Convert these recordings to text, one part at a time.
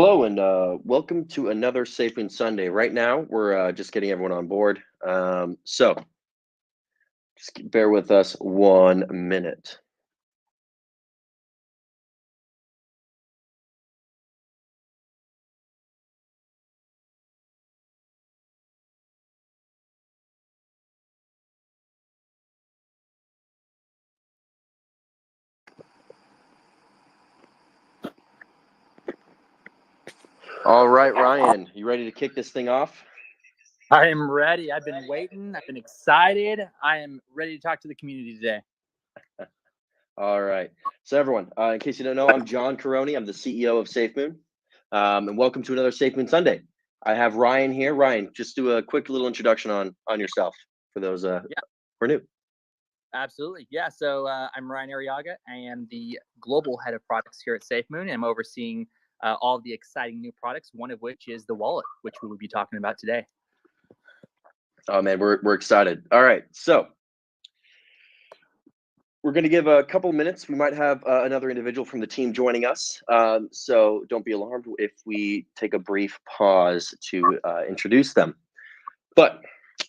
Hello and welcome to another Safemoon Sunday. Right now, we're just getting everyone on board. So just bear with us 1 minute. All right, Ryan, you ready to kick this thing off? I am ready. I've been waiting. I've been excited. I am ready to talk to the community today. All right. So everyone, in case you don't know, I'm John Caroni. I'm the CEO of Safemoon. And welcome to another Safemoon Sunday. I have Ryan here. Ryan, just do a quick little introduction on yourself for those who are new. Absolutely. Yeah. So I'm Ryan Arriaga. I am the global head of products here at Safemoon, and I'm overseeing all of the exciting new products, one of which is the wallet, which we will be talking about today. Oh, man, we're excited. All right. So we're going to give a couple minutes. We might have another individual from the team joining us. So don't be alarmed if we take a brief pause to introduce them. But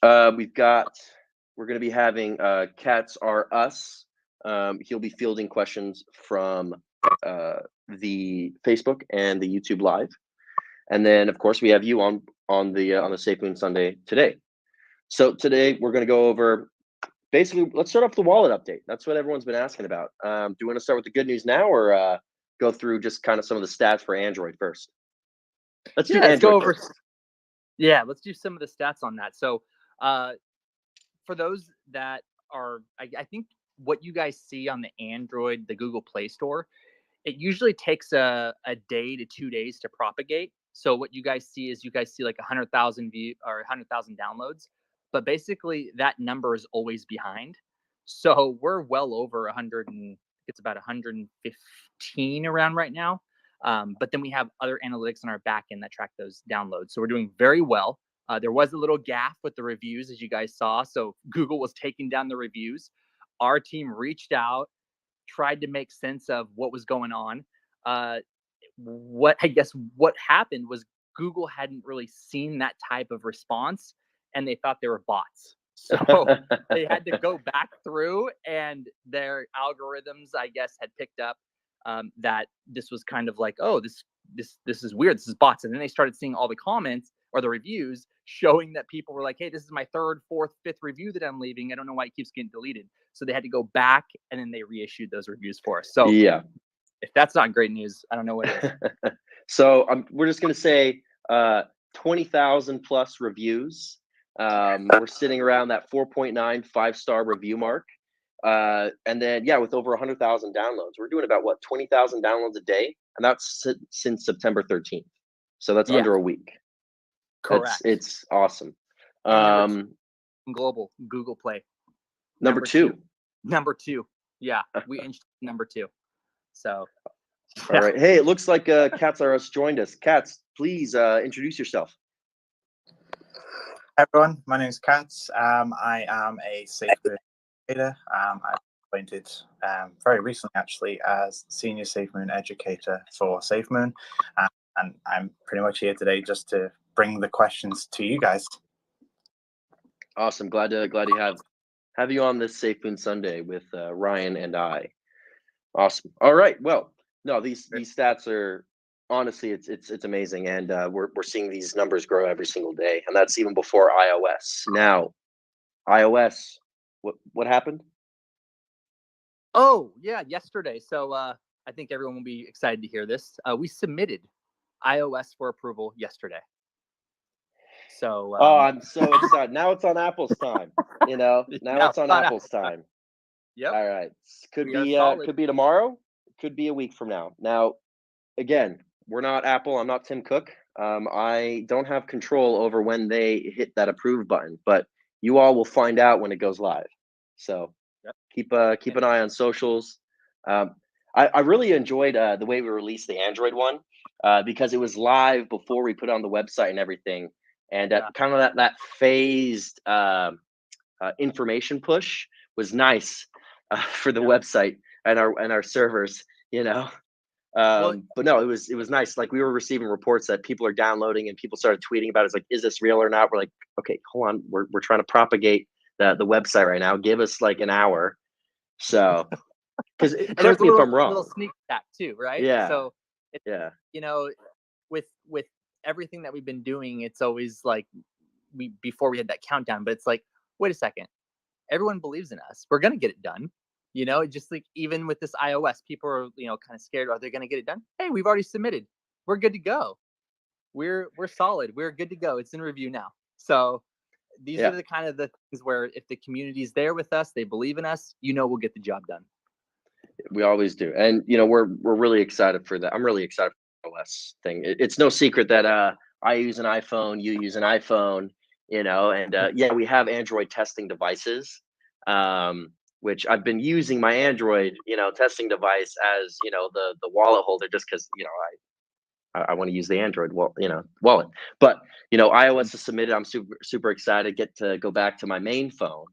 we're going to be having Cats Are Us. He'll be fielding questions from the Facebook and the YouTube Live. And then, of course, we have you on the Safemoon Sunday today. So today we're going to go over, basically, let's start off the wallet update. That's what everyone's been asking about. Do you want to start with the good news now, or go through just kind of some of the stats for Android first? Let's do Android. Let's go over. Yeah, let's do some of the stats on that. So, for those that are, I think what you guys see on the Android, the Google Play Store, it usually takes a day to 2 days to propagate. So what you guys see is like 100,000 view or 100,000 downloads, but basically that number is always behind. So we're well over 100 and it's about 115 around right now. But then we have other analytics on our back end that track those downloads. So we're doing very well. There was a little gaffe with the reviews, as you guys saw. So Google was taking down the reviews. Our team reached out, tried to make sense of what was going on. What happened was Google hadn't really seen that type of response, and they thought they were bots. So they had to go back through, and their algorithms, I guess, had picked up that this was kind of like, oh, this is weird. This is bots. And then they started seeing all the comments or the reviews showing that people were like, hey, this is my third, fourth, fifth review that I'm leaving. I don't know why it keeps getting deleted. So they had to go back, and then they reissued those reviews for us. So yeah, if that's not great news, I don't know what is. So we're just going to say 20,000 plus reviews. We're sitting around that 4.9 5-star review mark. And then, yeah, with over 100,000 downloads, we're doing about 20,000 downloads a day. And that's since September 13th. So that's under a week. Correct. It's awesome. Global Google Play. Number two. Yeah, we inched number 2. So. All right. Hey, it looks like Cats Are Us joined us. Cats, please introduce yourself. Hi everyone, my name is Cats. I am a Safemoon educator. I'm appointed very recently, actually, as Senior Safemoon Educator for Safemoon. And I'm pretty much here today just to bring the questions to you guys. Awesome. Glad to have you on this Safemoon Sunday with Ryan and I. Awesome. All right. Well, no, these stats are honestly it's amazing, and we're seeing these numbers grow every single day, and that's even before iOS. Now, iOS, what happened? Oh yeah, yesterday. So I think everyone will be excited to hear this. We submitted iOS for approval yesterday. So I'm so excited. Now it's on Apple's time. Now it's on Apple's time. Yep. All right. Could be tomorrow. Could be a week from now. Now, again, we're not Apple. I'm not Tim Cook. I don't have control over when they hit that approve button, but you all will find out when it goes live. So keep an eye on socials. I really enjoyed the way we released the Android one because it was live before we put it on the website and everything, and kind of that phased information push was nice for the website and our servers. But no, it was nice. Like, we were receiving reports that people are downloading and people started tweeting about it. It's like, is this real or not? We're like, okay, hold on. We're trying to propagate the website right now. Give us like an hour. So, because correct me if I'm wrong. Little sneak attack too, right? Yeah. So, Yeah. You know, with everything that we've been doing, it's always like before we had that countdown, but it's like, wait a second, everyone believes in us. We're gonna get it done. You know, just like even with this iOS, people are kind of scared. Are they gonna get it done? Hey, we've already submitted. We're good to go. We're solid. We're good to go. It's in review now. So these are the kind of the things where if the community's there with us, they believe in us, we'll get the job done. We always do. And we're really excited for that. I'm really excited for the iOS thing. It's no secret that I use an iPhone, you use an iPhone, and yeah, we have Android testing devices, which I've been using my Android, testing device as, the wallet holder, just because, I want to use the Android wallet. But iOS is submitted. I'm super excited. Get to go back to my main phone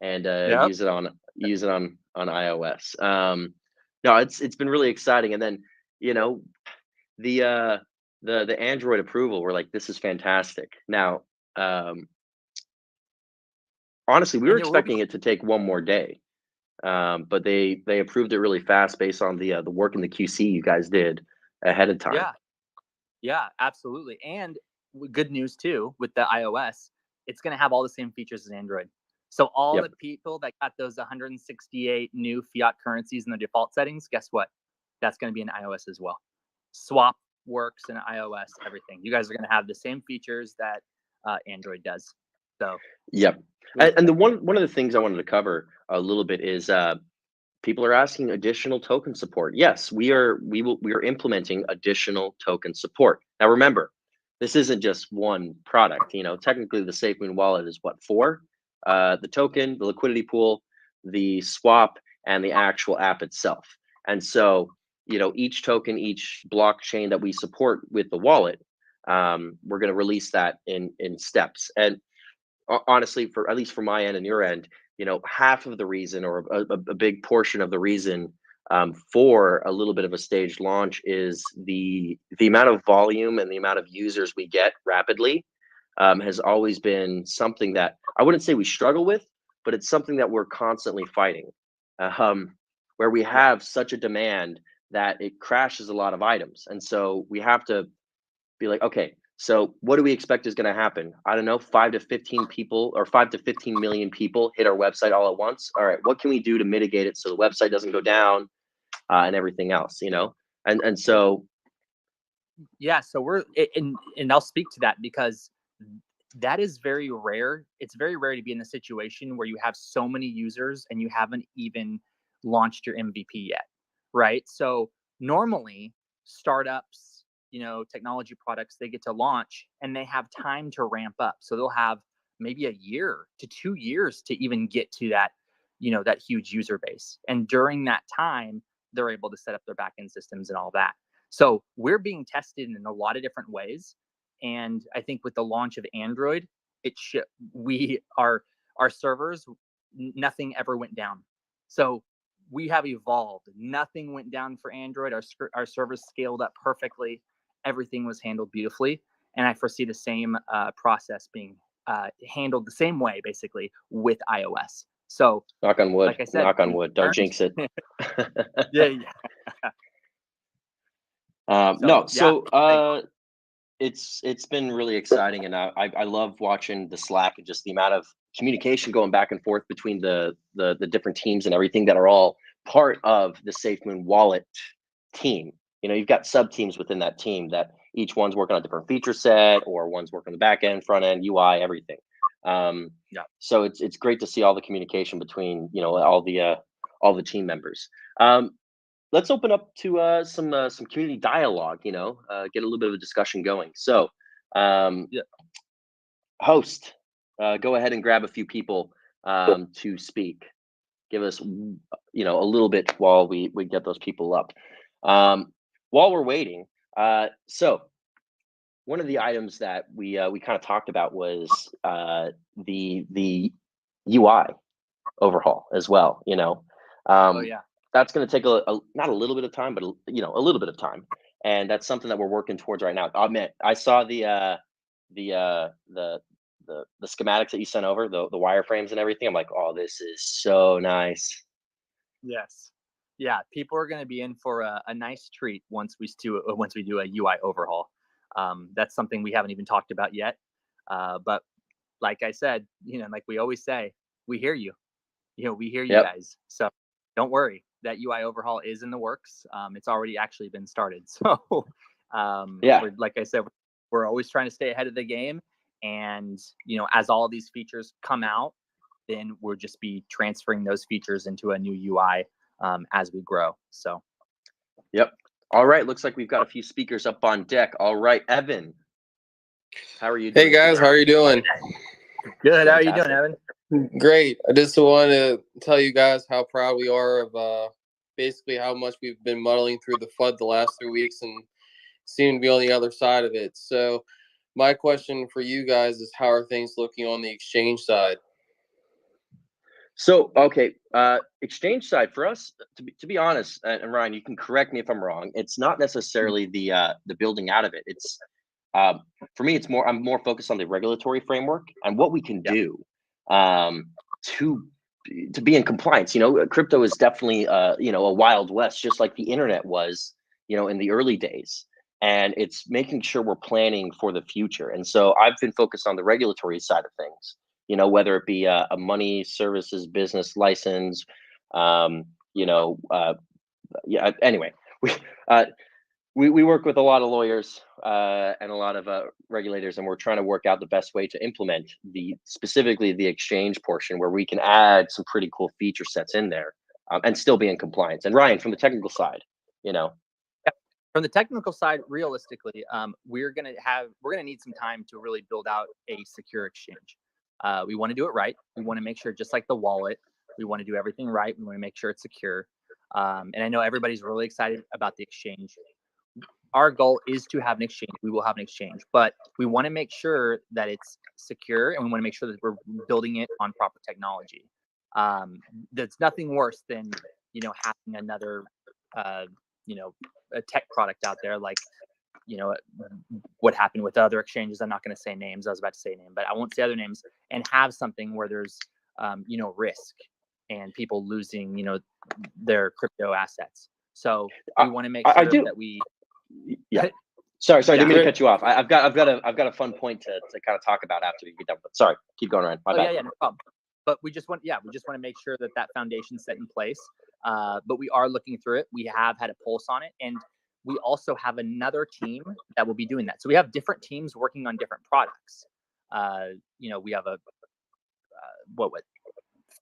and use it on iOS. No, it's been really exciting. And then the Android approval, we're like, this is fantastic. Now, honestly, we were expecting it to take one more day, but they approved it really fast based on the work in the QC you guys did ahead of time. Yeah, absolutely. And good news too with the iOS, it's going to have all the same features as Android. So all the people that got those 168 new fiat currencies in the default settings, guess what? That's going to be in iOS as well. Swap works in iOS, everything. You guys are going to have the same features that Android does. So and the one of the things I wanted to cover a little bit is people are asking additional token support. Yes, we are implementing additional token support. Now remember, this isn't just one product. Technically the Safemoon Wallet is what, 4? The token, the liquidity pool, the swap, and the actual app itself. And so, each token, each blockchain that we support with the wallet, we're going to release that in steps. And honestly, for at least from my end and your end, half of the reason, or a big portion of the reason for a little bit of a staged launch is the amount of volume and the amount of users we get rapidly has always been something that I wouldn't say we struggle with, but it's something that we're constantly fighting, where we have such a demand that it crashes a lot of items. And so we have to be like, okay, so what do we expect is going to happen? I don't know, 5 to 15 people or 5 to 15 million people hit our website all at once. All right, what can we do to mitigate it so the website doesn't go down and everything else, And so so we're and I'll speak to that because that is very rare. It's very rare to be in a situation where you have so many users and you haven't even launched your MVP yet, right? So normally startups, technology products, they get to launch and they have time to ramp up. So they'll have maybe a year to 2 years to even get to that, that huge user base. And during that time, they're able to set up their backend systems and all that. So we're being tested in a lot of different ways. And I think with the launch of Android, our servers, nothing ever went down. So we have evolved. Nothing went down for Android. Our servers scaled up perfectly. Everything was handled beautifully. And I foresee the same process being handled the same way, basically, with iOS. So knock on wood. Like I said, knock on wood. Don't jinx it. It's been really exciting, and I love watching the Slack and just the amount of communication going back and forth between the different teams and everything that are all part of the Safemoon Wallet team. You've got sub teams within that team that each one's working on a different feature set, or one's working on the back end, front end, UI, everything. So it's great to see all the communication between all the team members. Let's open up to some community dialogue. Get a little bit of a discussion going. So, host, go ahead and grab a few people to speak. Give us a little bit while we get those people up. While we're waiting, so one of the items that we kind of talked about was the UI overhaul as well. that's going to take not a little bit of time, but a little bit of time, and that's something that we're working towards right now. I admit, I saw the schematics that you sent over, the wireframes and everything. I'm like, oh, this is so nice. Yes. Yeah, people are going to be in for a nice treat once we do a UI overhaul. That's something we haven't even talked about yet. But like I said, like we always say, we hear you. We hear you guys. So don't worry. That UI overhaul is in the works. It's already actually been started. So like I said, we're always trying to stay ahead of the game. And as all these features come out, then we'll just be transferring those features into a new UI as we grow. So, yep. All right. Looks like we've got a few speakers up on deck. All right, Evan, how are you doing? Hey guys, how are you doing? Good. Fantastic. How are you doing, Evan? Great. I just want to tell you guys how proud we are of basically how much we've been muddling through the FUD the last 3 weeks and seem to be on the other side of it. So my question for you guys is, how are things looking on the exchange side? So, okay, exchange side for us, to be honest, and Ryan, you can correct me if I'm wrong. It's not necessarily the building out of it. It's for me, I'm more focused on the regulatory framework and what we can do to be in compliance. Crypto is definitely a wild west, just like the internet was, in the early days. And it's making sure we're planning for the future. And so I've been focused on the regulatory side of things. Whether it be a money services business license, anyway, we work with a lot of lawyers and a lot of regulators, and we're trying to work out the best way to implement specifically the exchange portion, where we can add some pretty cool feature sets in there and still be in compliance. And Ryan, from the technical side, From the technical side, realistically, we're gonna need some time to really build out a secure exchange. We want to do it right. We want to make sure, just like the wallet, we want to do everything right. We want to make sure it's secure. And I know everybody's really excited about the exchange. Our goal is to have an exchange. We will have an exchange, but we want to make sure that it's secure, and we want to make sure that we're building it on proper technology. There's nothing worse than having another a tech product out there, like what happened with other exchanges. I'm not going to say names. I was about to say a name, but I won't say other names, and have something where there's risk and people losing their crypto assets. So we want to make sure that we sorry didn't mean to cut you off. I've got a fun point to kind of talk about after you get done, but sorry, keep going, Ryan. My bad. No problem. But we just want to make sure that foundation's set in place. But we are looking through it. We have had a pulse on it, and we also have another team that will be doing that. So we have different teams working on different products. We have a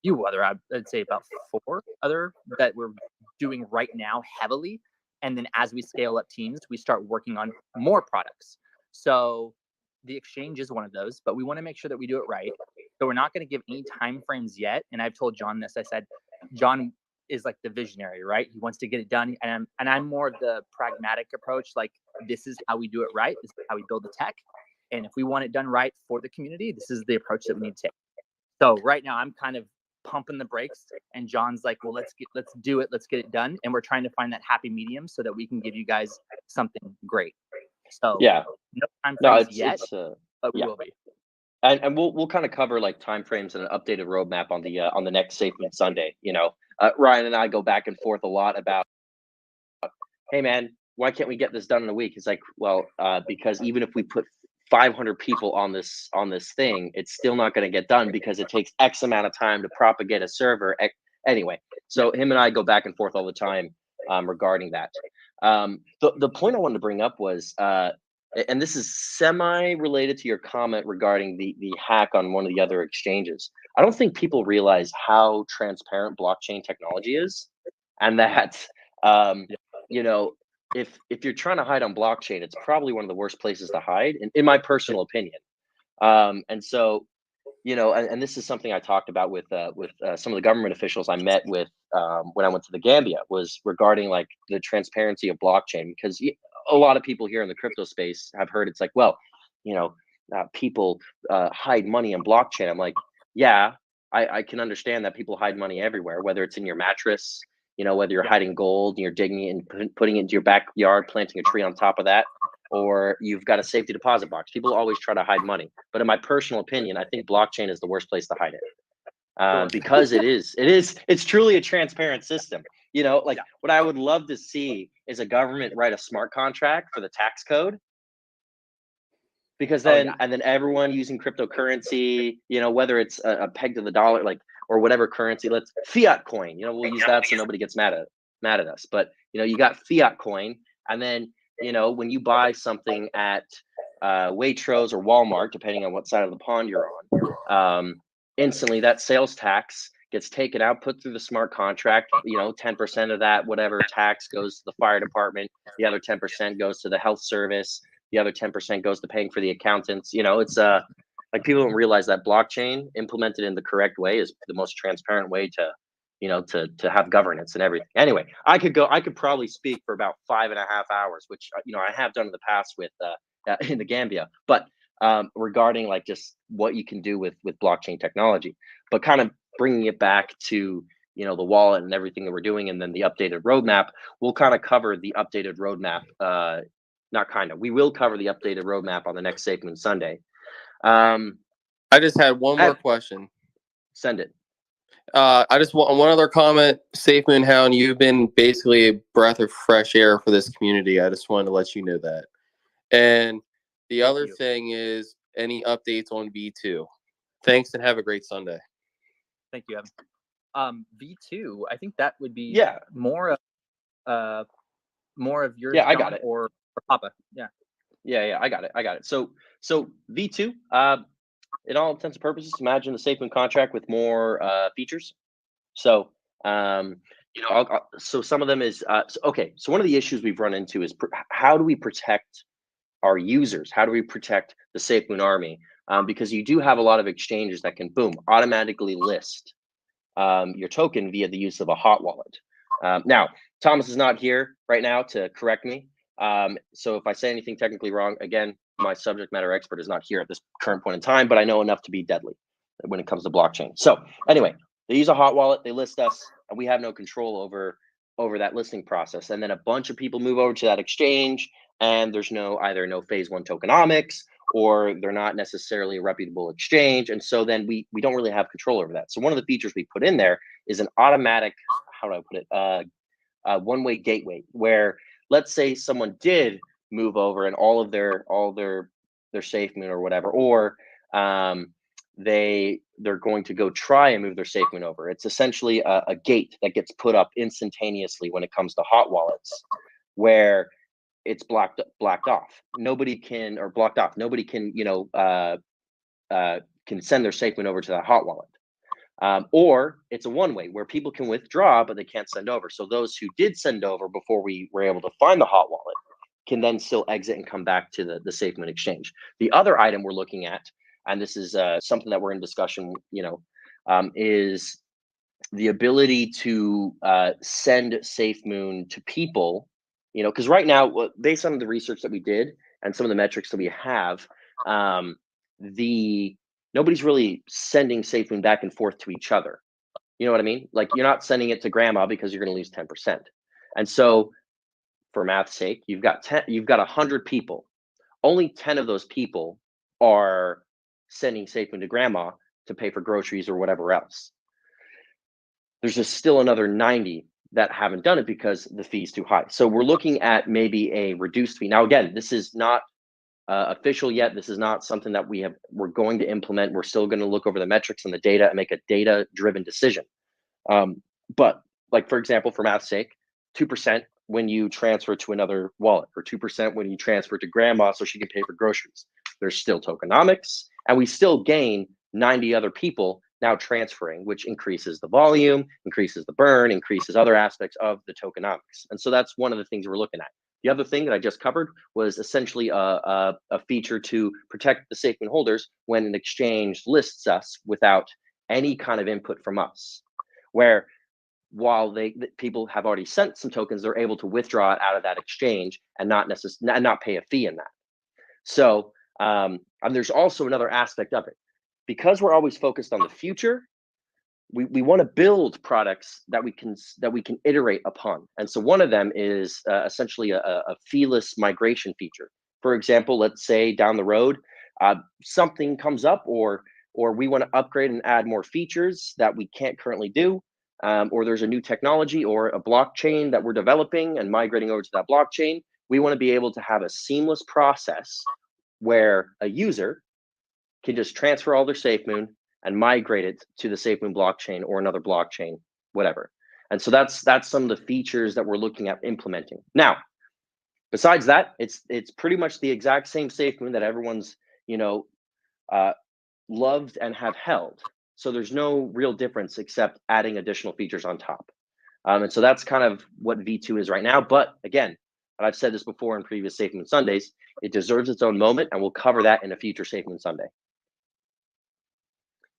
few other, I'd say about 4 other that we're doing right now heavily. And then as we scale up teams, we start working on more products. So the exchange is one of those, but we want to make sure that we do it right. So we're not going to give any time frames yet. And I've told John this. I said, John is like the visionary, right? He wants to get it done. And I'm more of the pragmatic approach. Like, this is how we do it right. This is how we build the tech. And if we want it done right for the community, this is the approach that we need to take. So right now I'm kind of pumping the brakes, and John's like, well, let's do it. Let's get it done. And we're trying to find that happy medium so that we can give you guys something great. So no time frames yet, but we will be. And we'll kind of cover like timeframes and an updated roadmap on the next Safemoon Sunday. Ryan and I go back and forth a lot about, hey man, why can't we get this done in a week? It's like, well, because even if we put 500 people on this thing, it's still not going to get done because it takes X amount of time to propagate a server. Anyway, so him and I go back and forth all the time regarding that. The point I wanted to bring up was, and this is semi-related to your comment regarding the hack on one of the other exchanges. I don't think people realize how transparent blockchain technology is, and that if you're trying to hide on blockchain, it's probably one of the worst places to hide, in my personal opinion. And so, and this is something I talked about with some of the government officials I met with when I went to the Gambia, was regarding like the transparency of blockchain, because a lot of people here in the crypto space have heard it's like, well, people hide money in blockchain. I'm like, yeah, I can understand that people hide money everywhere, whether it's in your mattress, You know, whether you're hiding gold and you're digging it and putting it into your backyard, planting a tree on top of that, or you've got a safety deposit box. People always try to hide money, but in my personal opinion, I think blockchain is the worst place to hide it, because it's truly a transparent system. You know, like what I would love to see is a government write a smart contract for the tax code, because then and then everyone using cryptocurrency, you know, whether it's a peg to the dollar, like, or whatever currency, let's fiat coin, you know, we'll use that so nobody gets mad at us. But you know, you got fiat coin, and then you know, when you buy something at Waitrose or Walmart, depending on what side of the pond you're on, instantly that sales tax gets taken out, put through the smart contract. You know, 10% of that whatever tax goes to the fire department, the other 10% goes to the health service, the other 10% goes to paying for the accountants. You know, it's like, people don't realize that blockchain implemented in the correct way is the most transparent way to, you know, to have governance and everything. Anyway, I could probably speak for about 5.5 hours, which, you know, I have done in the past with in the Gambia, but regarding like just what you can do with blockchain technology, but kind of bringing it back to, you know, the wallet and everything that we're doing, and then the updated roadmap. We'll kind of cover the updated roadmap. Not kind of. We will cover the updated roadmap on the next Safemoon Sunday. I just had one more question. Send it. I just want one other comment. Safemoon Hound, you've been basically a breath of fresh air for this community. I just wanted to let you know that. And the other thing is, any updates on V2? Thanks, and have a great Sunday. Thank you, Evan. V2, I think that would be more of yours. Yeah, I got it. Or Papa. Yeah, I got it. So V2, in all intents and purposes, imagine the Safemoon contract with more features. So you know, so some of them is okay. So one of the issues we've run into is how do we protect our users? How do we protect the Safemoon army? Because you do have a lot of exchanges that can automatically list your token via the use of a hot wallet. Now, Thomas is not here right now to correct me. So if I say anything technically wrong, again, my subject matter expert is not here at this current point in time, but I know enough to be deadly when it comes to blockchain. So anyway, they use a hot wallet, they list us, and we have no control over that listing process. And then a bunch of people move over to that exchange, and there's either no phase one tokenomics, or they're not necessarily a reputable exchange. And so then we don't really have control over that. So one of the features we put in there is an automatic, how do I put it, one-way gateway, where let's say someone did move over and all their Safemoon or whatever, or they're going to go try and move their Safemoon over. It's essentially a gate that gets put up instantaneously when it comes to hot wallets, where it's blocked off. Nobody can, or blocked off. Nobody can, you know, can send their Safemoon over to that hot wallet. Or it's a one-way where people can withdraw, but they can't send over. So those who did send over before we were able to find the hot wallet can then still exit and come back to the Safemoon exchange. The other item we're looking at, and this is something that we're in discussion, you know, is the ability to send Safemoon to people, you know, because right now, based on the research that we did and some of the metrics that we have, nobody's really sending Safemoon back and forth to each other. You know what I mean? Like, you're not sending it to grandma because you're going to lose 10%. And so, for math's sake, you've got 100 people. Only 10 of those people are sending Safemoon to grandma to pay for groceries or whatever else. There's just still another 90 that haven't done it because the fee's too high. So we're looking at maybe a reduced fee. Now, again, this is not official yet. This is not something that we're going to implement. We're still going to look over the metrics and the data and make a data-driven decision. But like, for example, for math's sake, 2% when you transfer to another wallet, or 2% when you transfer to grandma so she can pay for groceries. There's still tokenomics, and we still gain 90 other people now transferring, which increases the volume, increases the burn, increases other aspects of the tokenomics. And so that's one of the things we're looking at. The other thing that I just covered was essentially a feature to protect the Safemoon holders when an exchange lists us without any kind of input from us, where while people have already sent some tokens, they're able to withdraw it out of that exchange and not pay a fee in that. So and there's also another aspect of it. Because we're always focused on the future, we want to build products that we can iterate upon. And so one of them is essentially a feeless migration feature. For example, let's say down the road, something comes up, or we want to upgrade and add more features that we can't currently do, or there's a new technology or a blockchain that we're developing and migrating over to that blockchain. We want to be able to have a seamless process where a user can just transfer all their Safemoon and migrate it to the Safemoon blockchain or another blockchain, whatever. And so that's some of the features that we're looking at implementing. Now, besides that, it's pretty much the exact same Safemoon that everyone's loved and have held. So there's no real difference except adding additional features on top. And so that's kind of what V2 is right now. But again, and I've said this before in previous Safemoon Sundays, it deserves its own moment, and we'll cover that in a future Safemoon Sunday.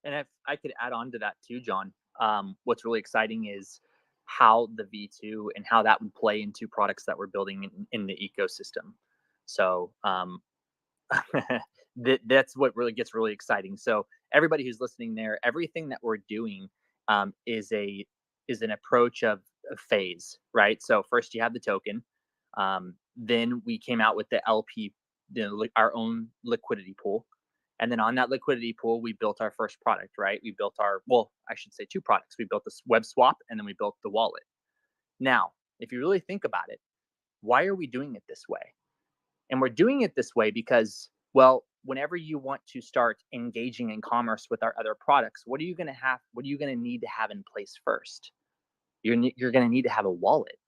And if I could add on to that too, John, what's really exciting is how the V2 and how that would play into products that we're building in the ecosystem. So that's what really gets really exciting. So everybody who's listening there, everything that we're doing is an approach of a phase, right? So first you have the token. Then we came out with the LP, our own liquidity pool. And then on that liquidity pool, we built our first product, right? We built I should say 2 products. We built this web swap, and then we built the wallet. Now, if you really think about it, why are we doing it this way? And we're doing it this way because, well, whenever you want to start engaging in commerce with our other products, what are you going to need to have in place first? You're going to need to have a wallet.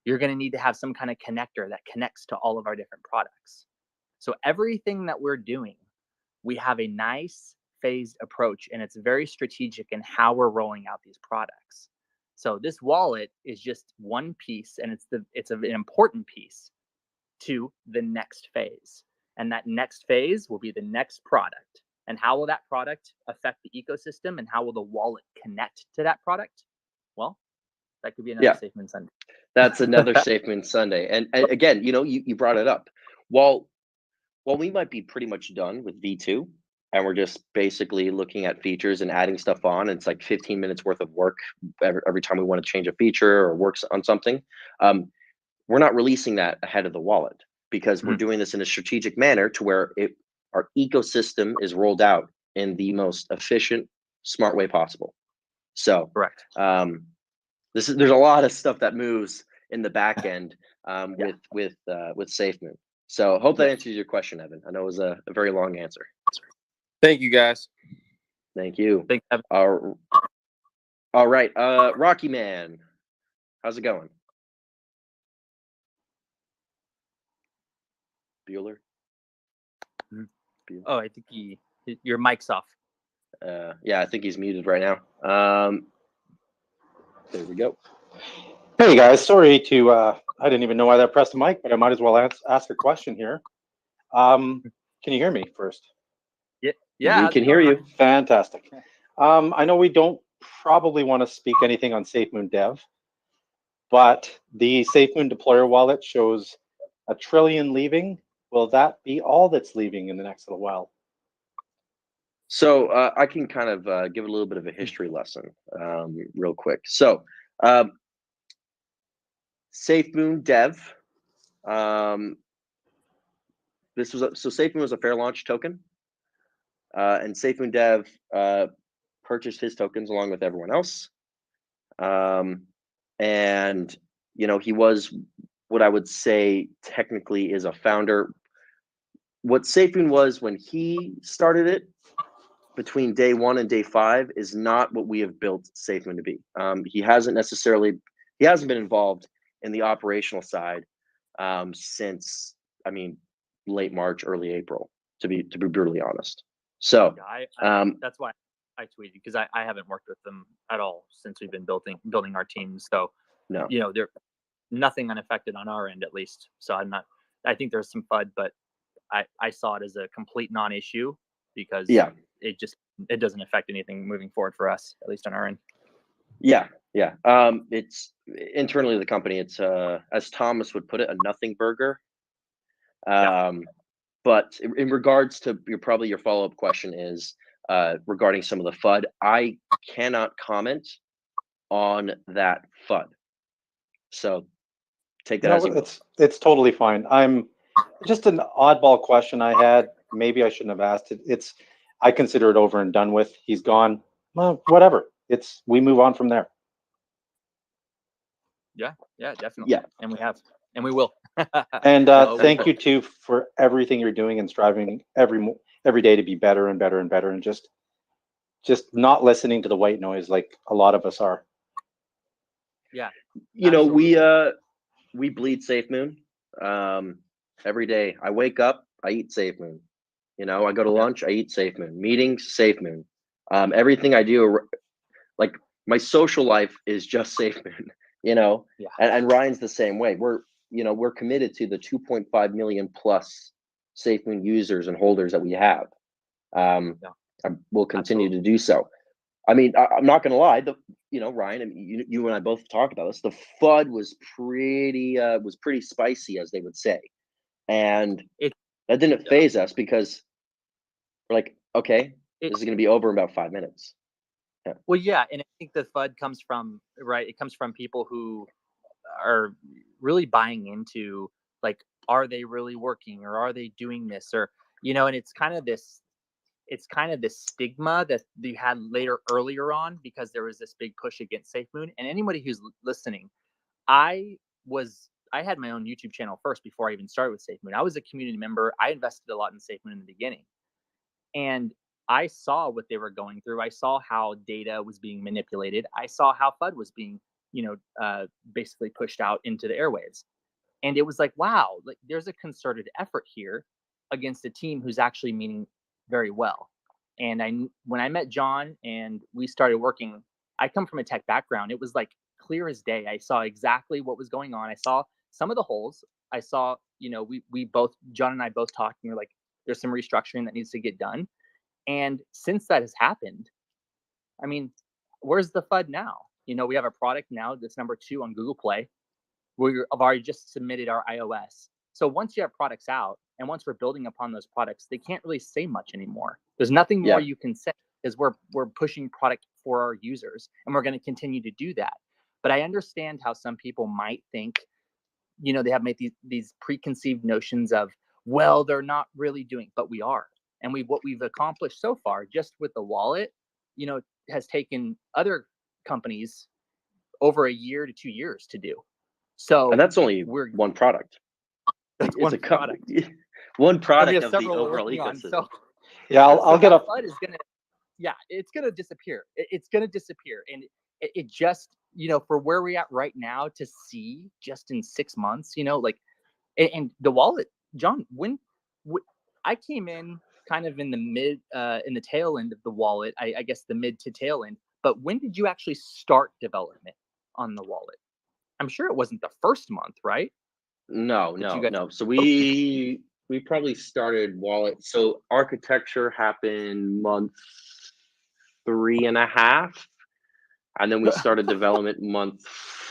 You're going to need to have some kind of connector that connects to all of our different products. So everything that we're doing, we have a nice phased approach, and it's very strategic in how we're rolling out these products. So this wallet is just one piece, and it's an important piece to the next phase. And that next phase will be the next product. And how will that product affect the ecosystem, and how will the wallet connect to that product? Well, that could be another Safemoon Sunday. That's another Safemoon Sunday. And again, you brought it up. While we might be pretty much done with V2, and we're just basically looking at features and adding stuff on, and it's like 15 minutes worth of work every time we want to change a feature or work on something, we're not releasing that ahead of the wallet, because we're doing this in a strategic manner to where our ecosystem is rolled out in the most efficient, smart way possible. So correct. there's a lot of stuff that moves in the back end with Safemoon. So hope that answers your question, Evan. I know it was a very long answer. Thank you, guys. Thank you. Thanks, Evan. All right. Rocky Man, how's it going? Bueller? Oh, I think your mic's off. Yeah, I think he's muted right now. There we go. Hey guys, sorry to I didn't even know why that pressed the mic, but I might as well ask a question here. Can you hear me first? Yeah, we can hear you. Fantastic. I know we don't probably want to speak anything on Safemoon Dev, but the Safemoon deployer wallet shows $1 trillion leaving. Will that be all that's leaving in the next little while? So I can kind of give a little bit of a history lesson real quick. So Safemoon Dev, Safemoon was a fair launch token, and Safemoon Dev purchased his tokens along with everyone else, and he was what I would say technically is a founder. What Safemoon was when he started it, between day 1 and day 5, is not what we have built Safemoon to be. He hasn't been involved in the operational side since, late March, early April, to be brutally honest. So that's why I tweeted, because I haven't worked with them at all since we've been building our teams. So no, they're nothing unaffected on our end, at least. So I think there's some FUD, but I saw it as a complete non-issue, because it doesn't affect anything moving forward for us, at least on our end. Yeah. It's internally the company. It's as Thomas would put it, a nothing burger. But in regards to your follow-up question is regarding some of the FUD, I cannot comment on that FUD. So take that as you will. It's totally fine. I'm just an oddball question I had. Maybe I shouldn't have asked it. I consider it over and done with. He's gone. Well, whatever. We move on from there. Yeah, definitely. Yeah. And we have, and we will. And No, thank you too for everything you're doing and striving every day to be better and better and better, and just not listening to the white noise like a lot of us are. Yeah. You know, absolutely. we bleed Safemoon. Every day I wake up, I eat Safemoon. You know, I go to lunch, I eat Safemoon. Meetings, Safemoon. Everything I do, like my social life, is just Safemoon. You know, Yeah. and Ryan's the same way. We're committed to the 2.5 million plus Safemoon users and holders that we have. We'll continue to do so. I mean, I'm not gonna lie. Ryan, I mean, you and I both talked about this. The FUD was pretty spicy, as they would say, and that didn't phase us because we're like, okay, this is gonna be over in about 5 minutes. Yeah. Well, yeah, and I think the FUD comes from It comes from people who are really buying into, like, are they really working, or are they doing this, or and it's kind of this stigma that you had earlier on, because there was this big push against Safemoon. And anybody who's listening, I had my own YouTube channel first before I even started with Safemoon. I was a community member. I invested a lot in Safemoon in the beginning, and I saw what they were going through. I saw how data was being manipulated. I saw how FUD was being, basically pushed out into the airwaves. And it was like, wow, like there's a concerted effort here against a team who's actually meaning very well. And when I met John and we started working, I come from a tech background. It was like clear as day. I saw exactly what was going on. I saw some of the holes. I saw, John and I both talked, and we're like, there's some restructuring that needs to get done. And since that has happened, I mean, where's the FUD now? We have a product now that's number 2 on Google Play. We've already just submitted our iOS. So once you have products out, and once we're building upon those products, they can't really say much anymore. There's nothing more you can say, because we're pushing product for our users, and we're going to continue to do that. But I understand how some people might think, they have made these preconceived notions of, well, they're not really doing, but we are. And what we've accomplished so far, just with the wallet, has taken other companies over a year to 2 years to do. So, and that's only one product. That's one product. One product of the overall ecosystem. So, I'll get up. FUD is it's gonna disappear. It's gonna disappear, and it just, for where we're at right now, to see just in 6 months, and the wallet, John, when I came in kind of in the tail end of the wallet, I guess the mid to tail end. But when did you actually start development on the wallet? I'm sure it wasn't the first month, right? No. So we probably started wallet. So architecture happened month 3.5, and then we started development month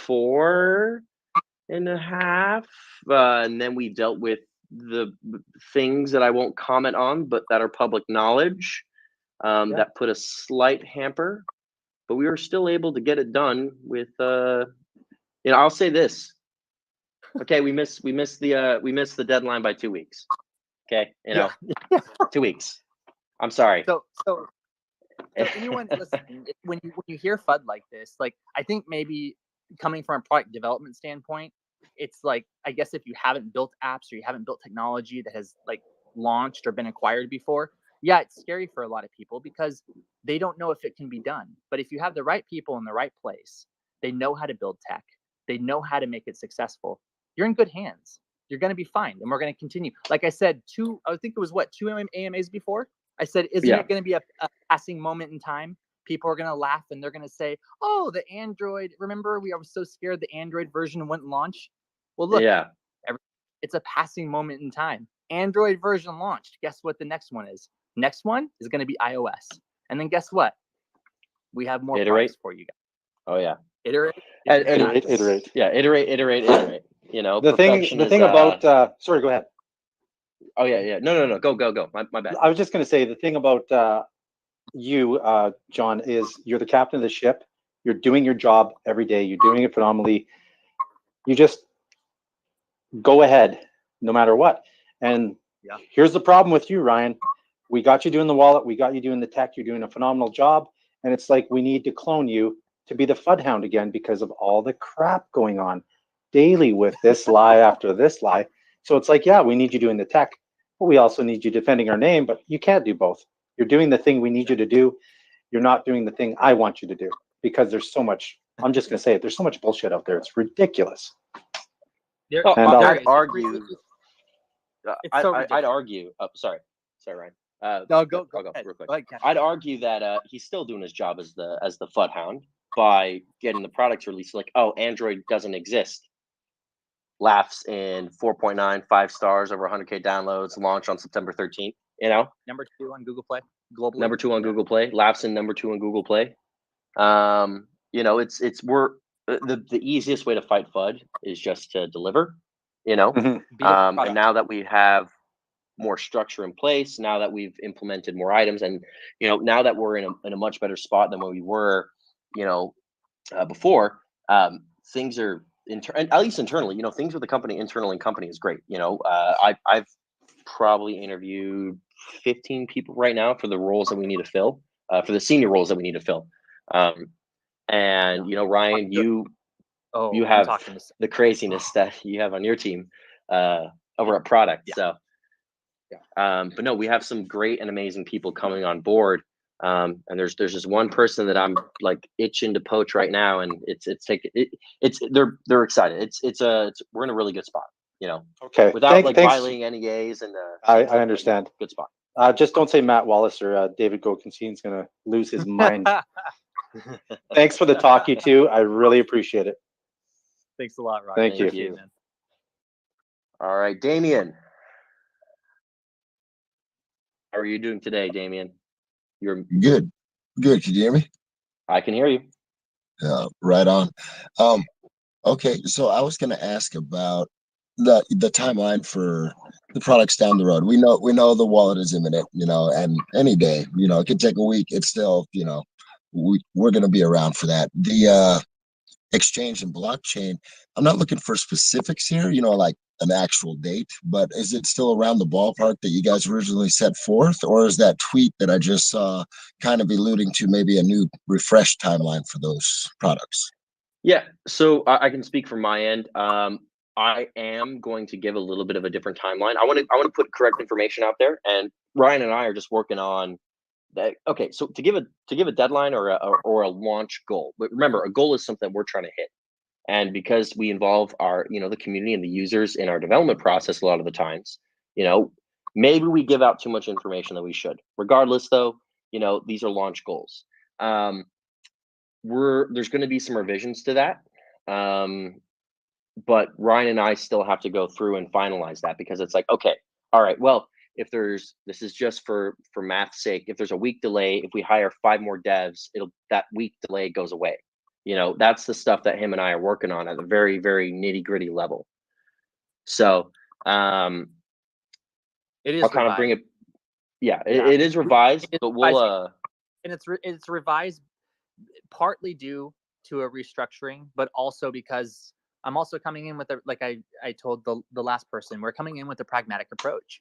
4.5, and then we dealt with the things that I won't comment on, but that are public knowledge. That put a slight hamper, but we were still able to get it done with. I'll say this. Okay, we missed the deadline by 2 weeks. Okay, 2 weeks. I'm sorry. So anyone listening, when you hear FUD like this, like, I think maybe coming from a product development standpoint, it's like, I guess if you haven't built apps or you haven't built technology that has like launched or been acquired before, it's scary for a lot of people because they don't know if it can be done. But if you have the right people in the right place, they know how to build tech, they know how to make it successful, you're in good hands. You're going to be fine. And we're going to continue. Like I said, I think it was 2 AMAs before. I said, isn't it going to be a passing moment in time? People are going to laugh and they're going to say, oh, the Android. Remember, I was so scared the Android version wouldn't launch. Well, look, it's a passing moment in time. Android version launched. Guess what the next one is? Next one is going to be iOS. And then guess what? We have more products for you guys. Oh, yeah. Iterate. Yeah, iterate. The thing about sorry, go ahead. Oh yeah. No. Go. My bad. I was just going to say the thing about you, John, is you're the captain of the ship. You're doing your job every day. You're doing it phenomenally. You just go ahead no matter what. And Yeah. here's the problem with you, Ryan. We got you doing the wallet. We got you doing the tech. You're doing a phenomenal job. And it's like we need to clone you to be the FUD hound again because of all the crap going on daily with this lie after this lie. So it's like, yeah, we need you doing the tech, but we also need you defending our name, but you can't do both. You're doing the thing we need you to do. You're not doing the thing I want you to do because there's so much, I'm just going to say it, there's so much bullshit out there. It's ridiculous. There, Oh, And there I'd is. argue. It's so I'd argue. Oh, sorry, Ryan. No, go I'll go ahead. real quick. Go ahead, Ken. I'd argue that he's still doing his job as the FUD hound by getting the products released. Like, oh, Android doesn't exist. Laughs in 4.9, 5 stars, over 100K downloads. Launch on September 13th. You know, Number 2 on Google Play globally. number 2 on Google Play. Laughs in number 2 on Google Play. You know, we're the easiest way to fight FUD is just to deliver. You know, Be the and product. now that we have more structure in place, now that we've implemented more items, and you know, now that we're in a much better spot than when we were, you know, before, things are at least internally, you know, things with the company, internal and company is great. You know, I've probably interviewed 15 people right now for the roles that we need to fill, for the senior roles that we need to fill. And you know, Ryan, you I'm have talking to the craziness that you have on your team over at product. Yeah. So but no, we have some great and amazing people coming on board. And there's just one person that I'm like itching to poach right now, and they're excited. We're in a really good spot, you know. Okay. Without Thanks. violating NEAs and I understand. Good spot. Just don't say Matt Wallace or David Gokenstein's going to lose his mind. Thanks for the talk, you two. I really appreciate it. Thanks a lot, Ryan. Thank you. Appreciate it, man. All right, Damien. How are you doing today, Damien? You're good. Good. Can you hear me? I can hear you. Right on. Okay, so I was going to ask about the timeline for the products down the road. We know the wallet is imminent, you know, and any day, you know, it could take a week. It's still, you know, we're going to be around for that. The exchange and blockchain, I'm not looking for specifics here, you know, like an actual date, but is it still around the ballpark that you guys originally set forth, or is that tweet that I just saw kind of alluding to maybe a new refresh timeline for those products? Yeah, so I can speak from my end. I am going to give a little bit of a different timeline. I want to put correct information out there, and Ryan and I are just working on that. Okay, so to give a deadline or a launch goal, but remember, a goal is something we're trying to hit, and because we involve our the community and the users in our development process a lot of the times, you know, maybe we give out too much information than we should. Regardless, though, you know, these are launch goals. There's going to be some revisions to that, but Ryan and I still have to go through and finalize that, because it's like, okay, all right, well, if this is just for math's sake, if there's a week delay, if we hire 5 more devs, that week delay goes away. You know, that's the stuff that him and I are working on at a very, very nitty gritty level. So it is I'll kind of bring it. Yeah, it is revised, but we'll and it's revised partly due to a restructuring, but also because I'm also coming in with like I told the last person, we're coming in with a pragmatic approach,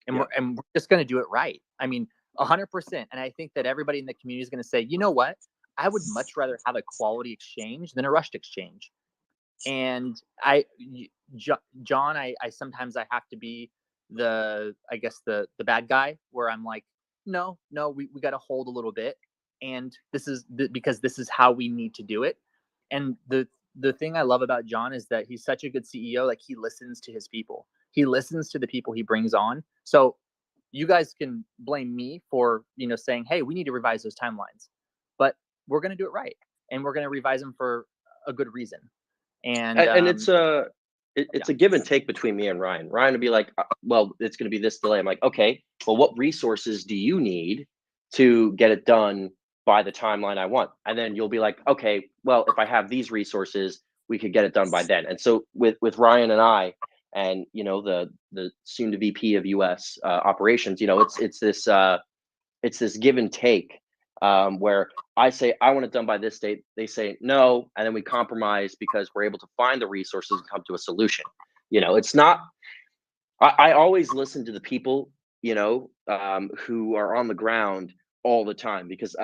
and we're just going to do it right. I mean, 100%. And I think that everybody in the community is going to say, you know what, I would much rather have a quality exchange than a rushed exchange. And John, I sometimes I have to be the bad guy, where I'm like, no, we got to hold a little bit. And this is because this is how we need to do it. And the thing I love about John is that he's such a good CEO. Like, he listens to his people. He listens to the people he brings on. So you guys can blame me for, saying, hey, we need to revise those timelines, but we're going to do it right. And we're going to revise them for a good reason. And it's a give and take between me and Ryan. Ryan would be like, well, it's going to be this delay. I'm like, okay, well, what resources do you need to get it done by the timeline I want? And then you'll be like, okay, well, if I have these resources, we could get it done by then. And so with Ryan and I, and the soon to VP of US operations, it's this give and take where I say I want it done by this date, they say no, and then we compromise because we're able to find the resources and come to a solution. It's not. I always listen to the people, who are on the ground all the time because,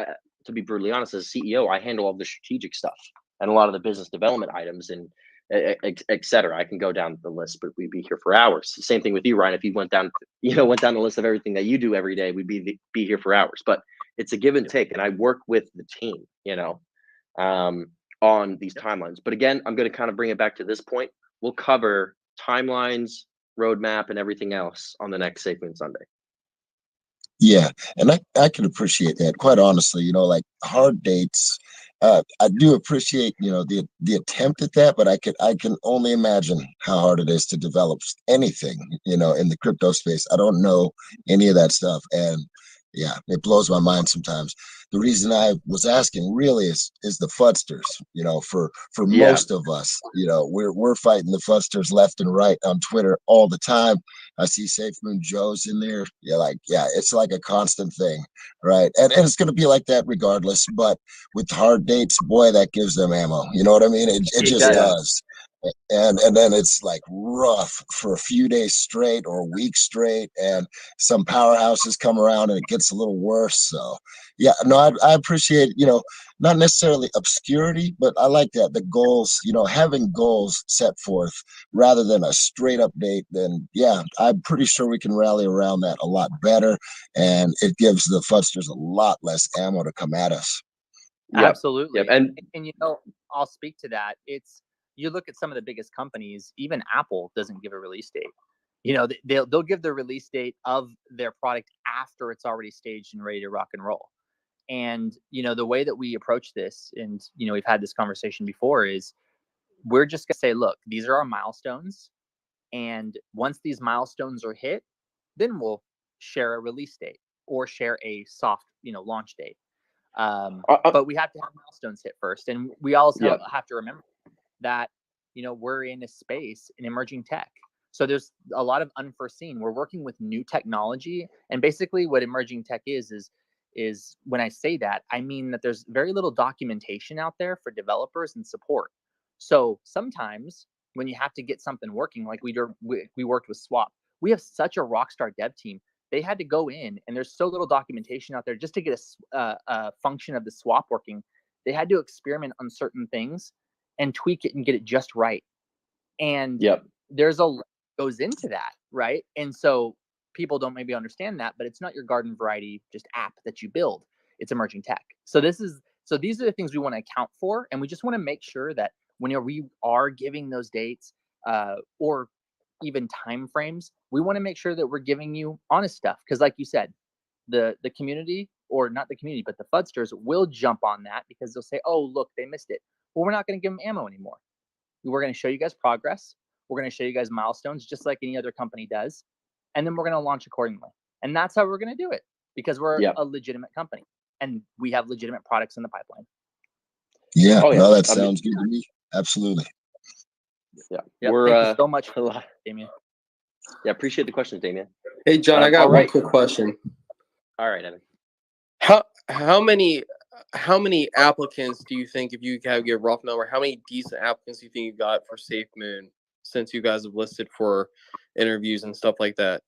to be brutally honest, as a CEO, I handle all the strategic stuff and a lot of the business development items and et cetera. I can go down the list, but we'd be here for hours. Same thing with you, Ryan. If you went down the list of everything that you do every day, we'd be here for hours. But it's a give and take, and I work with the team, on these timelines. But again, I'm going to kind of bring it back to this point. We'll cover timelines, roadmap, and everything else on the next Safemoon Sunday. Yeah, and I can appreciate that, quite honestly. Like hard dates. I do appreciate the attempt at that, but I can only imagine how hard it is to develop anything in the crypto space. I don't know any of that stuff, and yeah, it blows my mind sometimes. The reason I was asking really is the fudsters. For most of us, we're fighting the fudsters left and right on Twitter all the time. I see Safemoon Joe's in there. It's like a constant thing, right? And it's going to be like that regardless. But with hard dates, boy, that gives them ammo. You know what I mean? It just does. And then it's like rough for a few days straight or weeks straight, and some powerhouses come around and it gets a little worse. So yeah, no, I appreciate not necessarily obscurity, but I like that the goals, having goals set forth rather than a straight up date. Then yeah, I'm pretty sure we can rally around that a lot better, and it gives the fudsters a lot less ammo to come at us. Yep. Absolutely. Yep. And I'll speak to that. You look at some of the biggest companies, even Apple doesn't give a release date. They'll give the release date of their product after it's already staged and ready to rock and roll. And, the way that we approach this, and, we've had this conversation before, is we're just going to say, look, these are our milestones. And once these milestones are hit, then we'll share a release date or share a soft, launch date. But we have to have milestones hit first. And we also have to remember that, we're in a space in emerging tech. So there's a lot of unforeseen. We're working with new technology. And basically what emerging tech is when I say that, I mean that there's very little documentation out there for developers and support. So sometimes when you have to get something working, like we worked with Swap, we have such a rockstar dev team. They had to go in, and there's so little documentation out there just to get a function of the swap working. They had to experiment on certain things and tweak it and get it just right. And there's a lot that goes into that, right? And so people don't maybe understand that, but it's not your garden variety just app that you build. It's emerging tech. So these are the things we want to account for, and we just want to make sure that when we are giving those dates or even time frames, we want to make sure that we're giving you honest stuff. Because like you said, the community, or not the community, but the fudsters will jump on that because they'll say, oh, look, they missed it. Well, we're not going to give them ammo anymore. We're going to show you guys progress. We're going to show you guys milestones, just like any other company does. And then we're going to launch accordingly. And that's how we're going to do it, because we're a legitimate company and we have legitimate products in the pipeline. Yeah, no, that sounds good to me. Absolutely. Yeah. Thank you so much, Damien. Yeah, appreciate the questions, Damien. Hey, John, I got one quick question. All right, Evan. How many applicants do you think, if you have a rough number, how many decent applicants do you think you got for Safemoon since you guys have listed for interviews and stuff like that?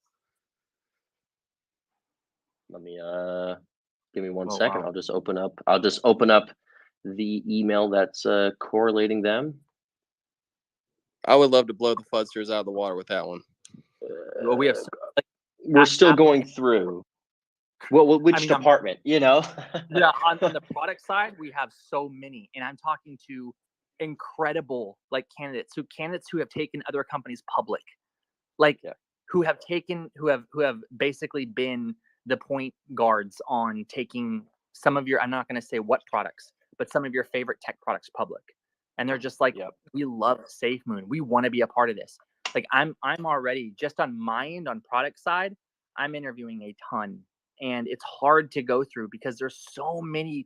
Let me give me one second. Wow. I'll just open up the email that's correlating them. I would love to blow the fudsters out of the water with that one. Well, we have. We're still going through. Well, which department? Yeah, on the product side, we have so many, and I'm talking to incredible candidates who have taken other companies public, who have basically been the point guards on taking some of your, I'm not going to say what products, but some of your favorite tech products public. And they're just like, we love Safemoon. We want to be a part of this. I'm already, just on my end, on product side, I'm interviewing a ton. And it's hard to go through because there's so many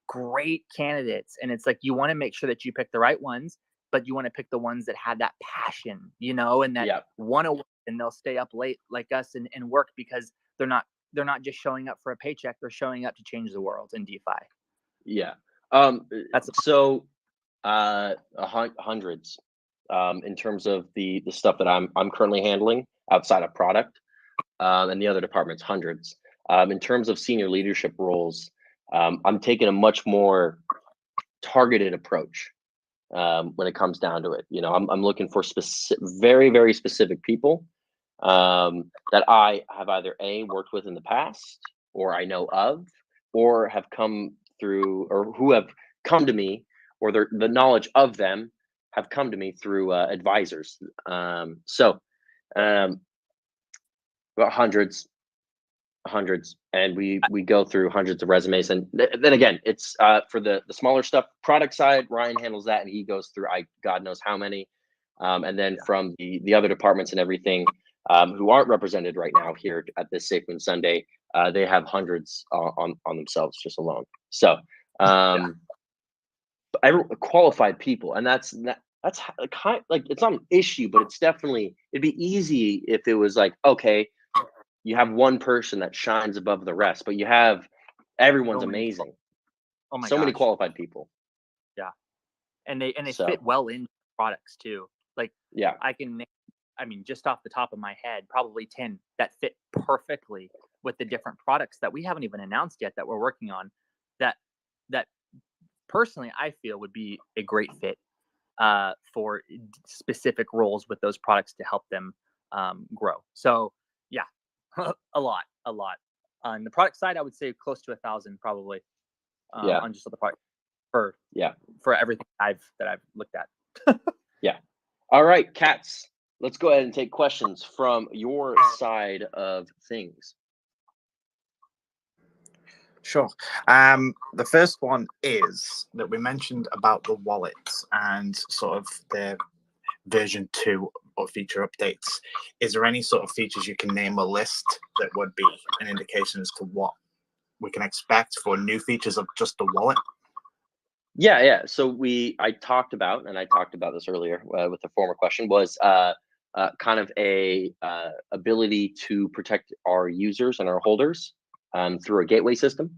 great candidates. And it's like, you want to make sure that you pick the right ones, but you want to pick the ones that have that passion, and that want to work, and they'll stay up late like us and work because they're they're not just showing up for a paycheck; they're showing up to change the world in DeFi. Yeah. That's So hundreds in terms of the stuff that I'm currently handling outside of product, and the other departments, hundreds. In terms of senior leadership roles, I'm taking a much more targeted approach when it comes down to it. You know, I'm looking for very, very specific people that I have either worked with in the past, or I know of, or have come through, or who have come to me, or the knowledge of them have come to me through advisors. So about hundreds, and we go through hundreds of resumes, and then again, it's for the smaller stuff, product side, Ryan handles that, and he goes through God knows how many, and then from the other departments and everything, who aren't represented right now here at this Safemoon Sunday, they have hundreds on themselves just alone. So qualified people, and that's kind, like, it's not an issue, but it's definitely, it'd be easy if it was like, okay, you have one person that shines above the rest, but you have everyone's amazing. Oh my so gosh. many qualified people. Yeah, and they fit well in products too. Like, yeah, I mean, just off the top of my head, probably 10 that fit perfectly with the different products that we haven't even announced yet that we're working on. That personally I feel would be a great fit for specific roles with those products to help them grow. So yeah, a lot. On the product side, I would say close to 1,000 probably. On just the product for everything that I've looked at. Yeah. All right, Cats. Let's go ahead and take questions from your side of things. Sure. The first one is that we mentioned about the wallets and sort of their version 2 or feature updates. Is there any sort of features you can name a list that would be an indication as to what we can expect for new features of just the wallet? Yeah. So I talked about this earlier with the former question, was kind of a ability to protect our users and our holders through a gateway system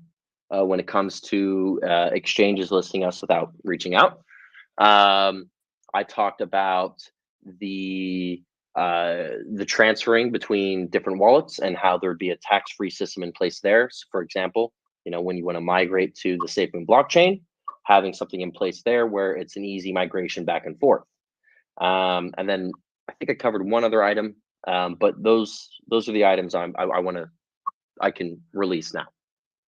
when it comes to exchanges listing us without reaching out. I talked about the transferring between different wallets and how there'd be a tax-free system in place there. So for example, you know, when you want to migrate to the Safemoon blockchain, having something in place there where it's an easy migration back and forth. And then I think I covered one other item, but those are the items I can release now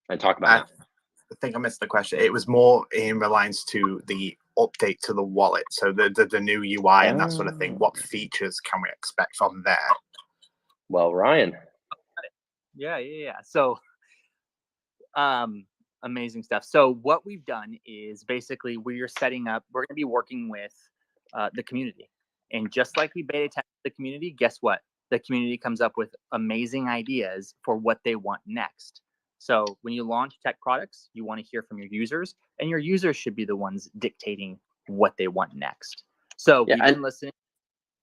and talk about now. I think I missed the question. It was more in reliance to the update to the wallet, so the new UI and that sort of thing. What features can we expect from there? Well, Ryan. Yeah. So amazing stuff. So what we've done is basically we're going to be working with the community, and just like we beta test the community, guess what? The community comes up with amazing ideas for what they want next. So when you launch tech products, you want to hear from your users, and your users should be the ones dictating what they want next. So we've been listening.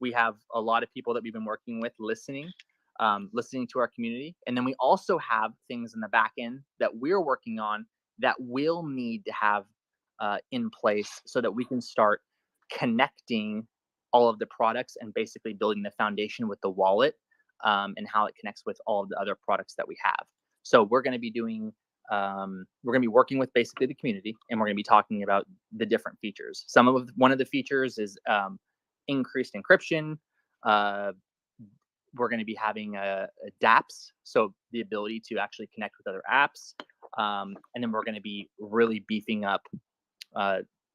We have a lot of people that we've been working with listening to our community. And then we also have things in the back end that we're working on that we'll need to have in place so that we can start connecting all of the products and basically building the foundation with the wallet and how it connects with all of the other products that we have. So we're going to be working with basically the community, and we're going to be talking about the different features. One of the features is increased encryption. We're going to be having a dApps, so the ability to actually connect with other apps. And then we're going to be really beefing up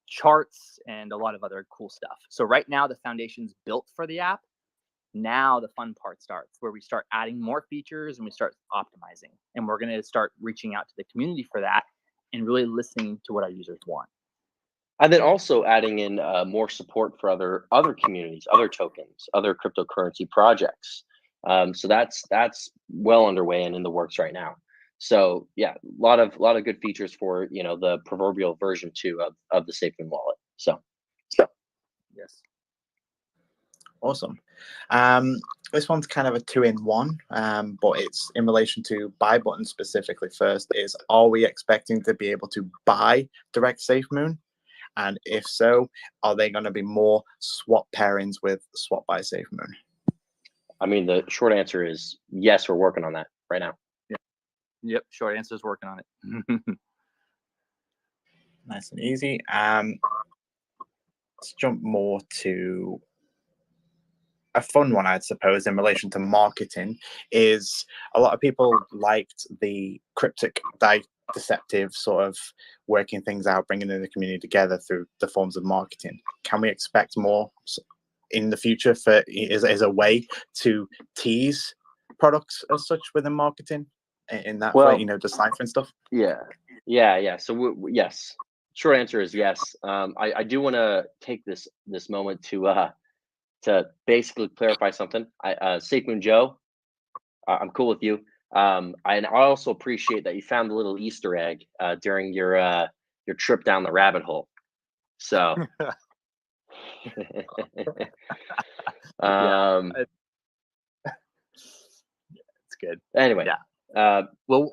charts and a lot of other cool stuff. So right now the foundation's built for the app. Now the fun part starts, where we start adding more features and we start optimizing. And we're going to start reaching out to the community for that and really listening to what our users want. And then also adding in more support for other communities, other tokens, other cryptocurrency projects. So that's well underway and in the works right now. So yeah, a lot of good features for, you know, the proverbial version 2 of the Safemoon Wallet. So yes. Awesome. This one's kind of a 2-in-1, but it's in relation to buy button specifically. First is, are we expecting to be able to buy direct Safemoon? And if so, are they going to be more swap pairings with swap by Safemoon? I mean, the short answer is yes, we're working on that right now. Yep. Short answer is working on it. Nice and easy. Let's jump more to a fun one, I suppose, in relation to marketing. Is a lot of people liked the cryptic deceptive sort of working things out, bringing in the community together through the forms of marketing. Can we expect more in the future for is a way to tease products as such within marketing in that way, you know, deciphering stuff? Yeah. So yes, short answer is yes. I do want to take this moment to basically clarify something. Safemoon Joe, I'm cool with you. And I also appreciate that you found a little Easter egg during your trip down the rabbit hole. So, it's good. Anyway, well,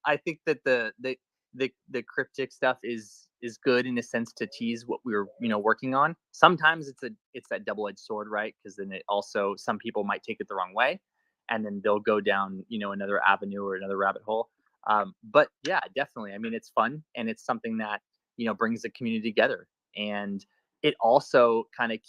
I think that the cryptic stuff is good in a sense to tease what we're working on. Sometimes it's that double-edged sword, right? Because then it also, some people might take it the wrong way, and then they'll go down another avenue or another rabbit hole. But yeah, definitely. I mean, it's fun, and it's something that brings the community together, and it also kind of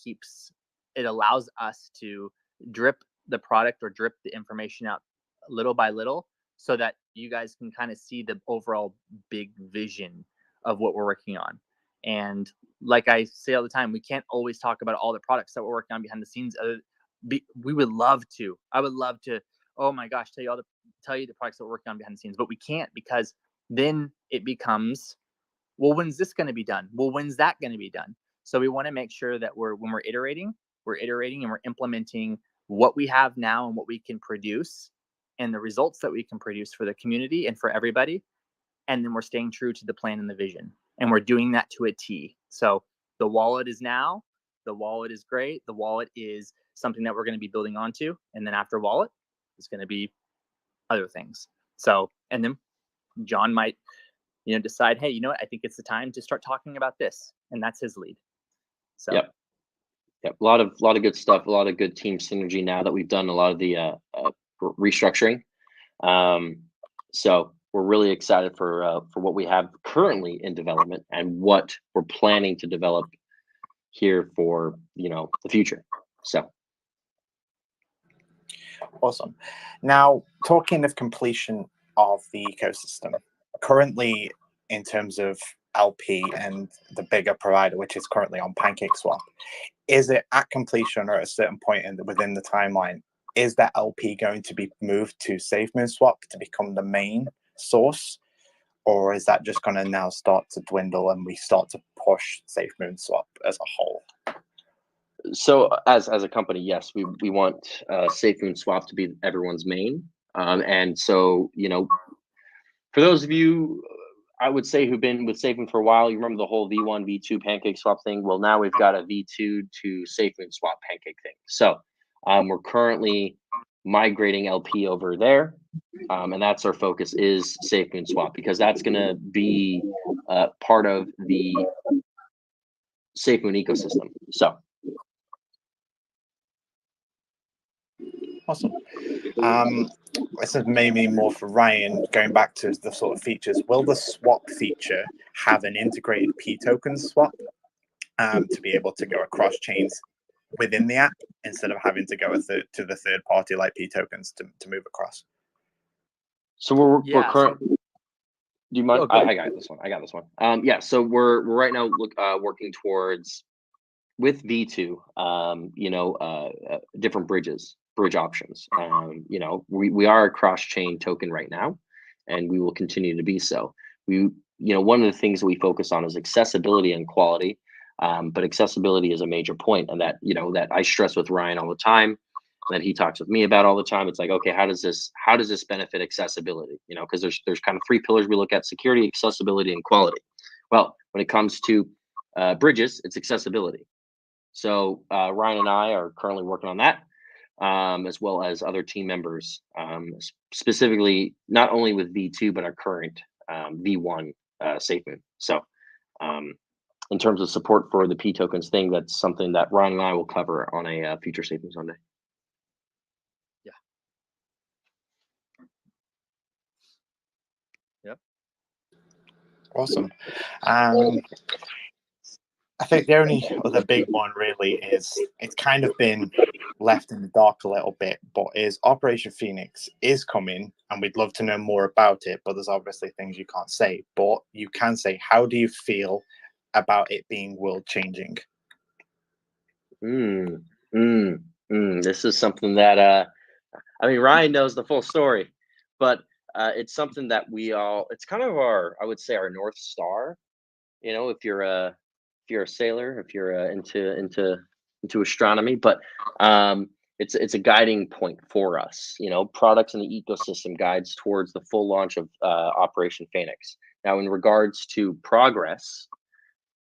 allows us to drip the product or drip the information out little by little, so that you guys can kind of see the overall big vision of what we're working on. And like I say all the time, we can't always talk about all the products that we're working on behind the scenes. We would love to. I would love to. Oh my gosh, tell you the products that we're working on behind the scenes, but we can't, because then it becomes, well, when's this going to be done? Well, when's that going to be done? So we want to make sure that when we're iterating and we're implementing what we have now and what we can produce and the results that we can produce for the community and for everybody. And then we're staying true to the plan and the vision. And we're doing that to a T. So the wallet is great. The wallet is something that we're going to be building onto. And then after wallet is going to be other things. So, and then John might, decide, hey, you know what? I think it's the time to start talking about this. And that's his lead. So. Yep. A lot of good stuff, a lot of good team synergy now that we've done a lot of the restructuring. So we're really excited for what we have currently in development and what we're planning to develop here for the future. So awesome. Now, talking of completion of the ecosystem, currently in terms of LP and the bigger provider, which is currently on PancakeSwap, is it at completion or at a certain point within the timeline, is that LP going to be moved to Safemoon Swap to become the main source, or is that just going to now start to dwindle and we start to push Safemoon Swap as a whole? So as a company, yes, we want Safemoon Swap to be everyone's main, and so for those of you, I would say, who've been with Safemoon for a while, you remember the whole V1, V2 pancake swap thing. Well, now we've got a V2 to Safemoon Swap pancake thing. So we're currently migrating LP over there, and that's our focus, is Safemoon Swap, because that's going to be part of the Safemoon ecosystem. So awesome. This is maybe more for Ryan, going back to the sort of features. Will the swap feature have an integrated P token swap to be able to go across chains within the app instead of having to go to the third party like P tokens to move across? So we're current. Do you mind? I got this one. Yeah. So we're right now working towards, with V2, different bridge options. We are a cross-chain token right now, and we will continue to be so. One of the things that we focus on is accessibility and quality, but accessibility is a major point, and that that I stress with Ryan all the time, that he talks with me about all the time. It's like, okay, how does this benefit accessibility? Because there's kind of three pillars we look at: security, accessibility, and quality. Well, when it comes to bridges, it's accessibility. So Ryan and I are currently working on that, as well as other team members, specifically not only with V2 but our current V1 Safemoon. So in terms of support for the P tokens thing, that's something that Ryan and I will cover on a future Safemoon Sunday. Yeah. Yep. Awesome. I think the only other big one really is it's kind of been left in the dark a little bit, but is Operation Phoenix is coming, and we'd love to know more about it. But there's obviously things you can't say. But you can say, how do you feel about it being world changing? This is something that I mean, Ryan knows the full story, but it's something that it's kind of I would say our North Star. You know, if you're a sailor, if you're into astronomy, but it's a guiding point for us. You know, products in the ecosystem guides towards the full launch of Operation Phoenix. Now, in regards to progress,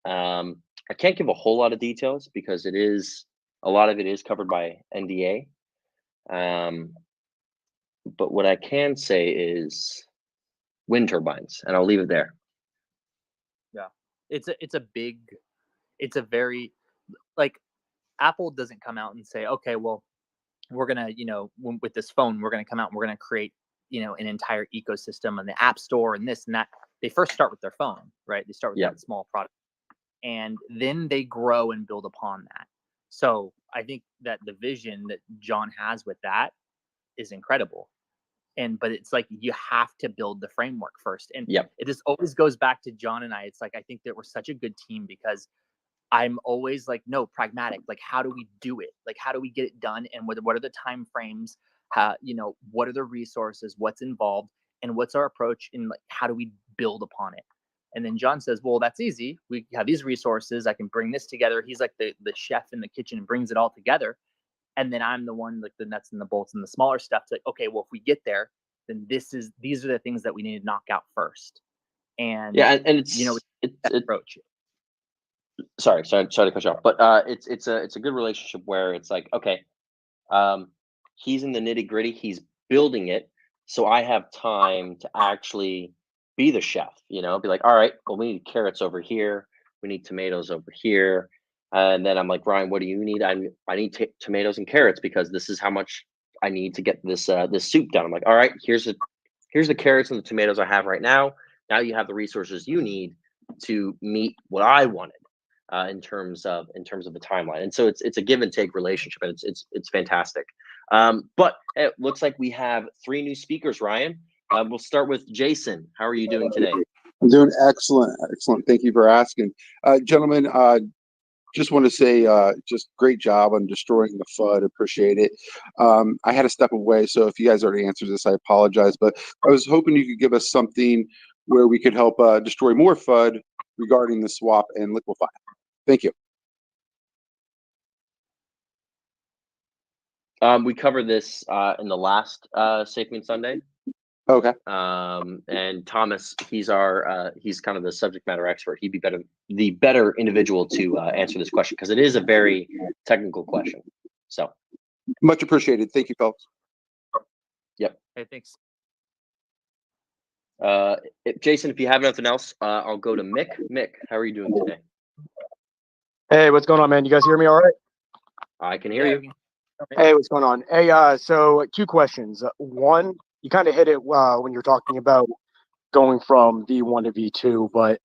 I can't give a whole lot of details because a lot of it is covered by NDA. But what I can say is wind turbines, and I'll leave it there. Yeah, it's a very, like, Apple doesn't come out and say, okay, well, we're gonna, with this phone, we're gonna come out and we're gonna create, an entire ecosystem and the App Store and this and that. They first start with their phone, right? They start with that small product, and then they grow and build upon that. So I think that the vision that John has with that is incredible. But it's like you have to build the framework first. And it just always goes back to John and I. It's like I think that we're such a good team because I'm always like, no, pragmatic. Like, how do we do it? Like, how do we get it done? And what are the time frames? What are the resources? What's involved? And what's our approach? And like, how do we build upon it? And then John says, well, that's easy. We have these resources. I can bring this together. He's like the chef in the kitchen and brings it all together. And then I'm the one, like the nuts and the bolts and the smaller stuff. To like, okay, well, if we get there, then these are the things that we need to knock out first. And and it's it's approach. Sorry to cut you off, but it's a good relationship where it's like, okay, he's in the nitty gritty, he's building it, so I have time to actually be the chef. Be like, all right, well, we need carrots over here, we need tomatoes over here, and then I'm like, Ryan, what do you need? I need tomatoes and carrots because this is how much I need to get this soup done. I'm like, all right, here's the carrots and the tomatoes I have right now. Now you have the resources you need to meet what I wanted. In terms of the timeline, and so it's a give and take relationship, and it's fantastic. But it looks like we have 3 new speakers. Ryan, we'll start with Jason. How are you doing today? I'm doing excellent. Thank you for asking, gentlemen. Just want to say, just great job on destroying the FUD. Appreciate it. I had to step away, so if you guys already answered this, I apologize. But I was hoping you could give us something where we could help destroy more FUD regarding the swap and liquefy. Thank you. We covered this in the last Safemoon Sunday. Okay. And Thomas, he's kind of the subject matter expert. He'd be the better individual to answer this question because it is a very technical question. So much appreciated. Thank you, folks. Yep. Hey, thanks. Jason, if you have nothing else, I'll go to Mick. Mick, how are you doing today? Hey, what's going on, man? You guys hear me all right? I can hear you. Hey, what's going on? Hey, so 2 questions. One, you kind of hit it when you're talking about going from V1 to V2, but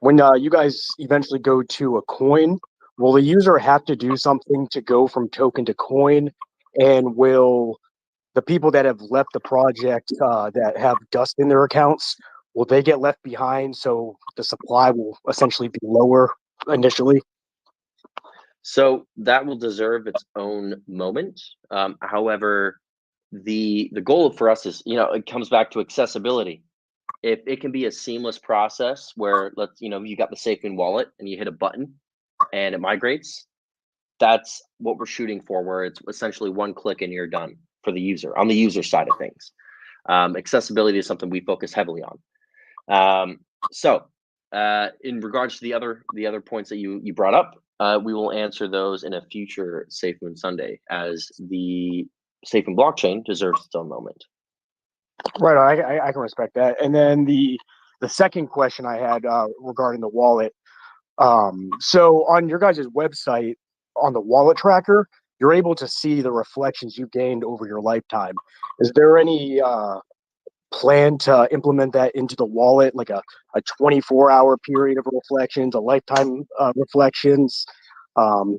when you guys eventually go to a coin, will the user have to do something to go from token to coin? And will the people that have left the project that have dust in their accounts, will they get left behind so the supply will essentially be lower initially? So that will deserve its own moment. However, the goal for us is, it comes back to accessibility. If it can be a seamless process where you got the Safemoon Wallet and you hit a button and it migrates, that's what we're shooting for, where it's essentially one click and you're done for the user on the user side of things. Accessibility is something we focus heavily on. So in regards to the other points that you brought up, we will answer those in a future Safemoon Sunday, as the Safemoon blockchain deserves its own moment. Right, I can respect that. And then the second question I had regarding the wallet. So on your guys' website, on the wallet tracker, you're able to see the reflections you gained over your lifetime. Is there any plan to implement that into the wallet, like a 24-hour period of reflections, a lifetime reflections,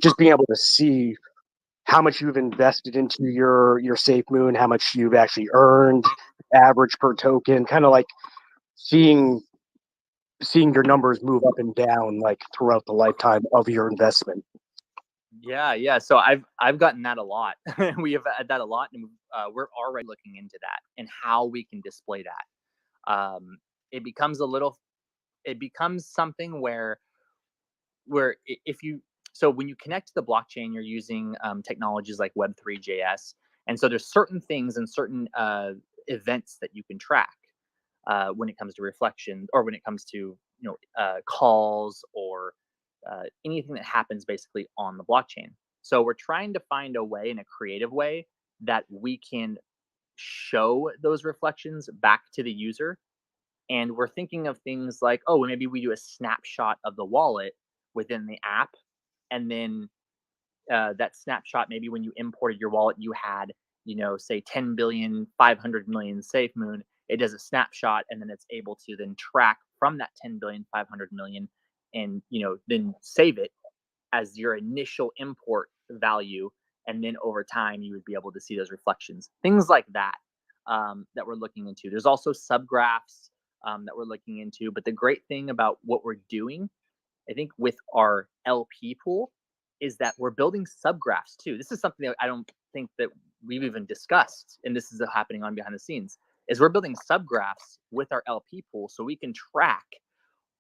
just being able to see how much you've invested into your Safemoon, how much you've actually earned, average per token, kind of like seeing your numbers move up and down like throughout the lifetime of your investment. Yeah. So I've gotten that a lot. We have had that a lot, and we're already looking into that and how we can display that. It becomes something where when you connect to the blockchain, you're using technologies like Web3.js, and so there's certain things and certain events that you can track when it comes to reflection, or when it comes to calls, or anything that happens basically on the blockchain. So we're trying to find a way, in a creative way, that we can show those reflections back to the user. And we're thinking of things like, maybe we do a snapshot of the wallet within the app, and then that snapshot, maybe when you imported your wallet, you had, say 10 billion, 500 million Safemoon. It does a snapshot, and then it's able to then track from that 10 billion, 500 million, and then save it as your initial import value, and then over time you would be able to see those reflections, things like that, that we're looking into. There's also subgraphs that we're looking into. But the great thing about what we're doing, I think, with our LP pool, is that we're building subgraphs too. This is something that I don't think that we've even discussed, and this is happening on behind the scenes, is we're building subgraphs with our LP pool, so we can track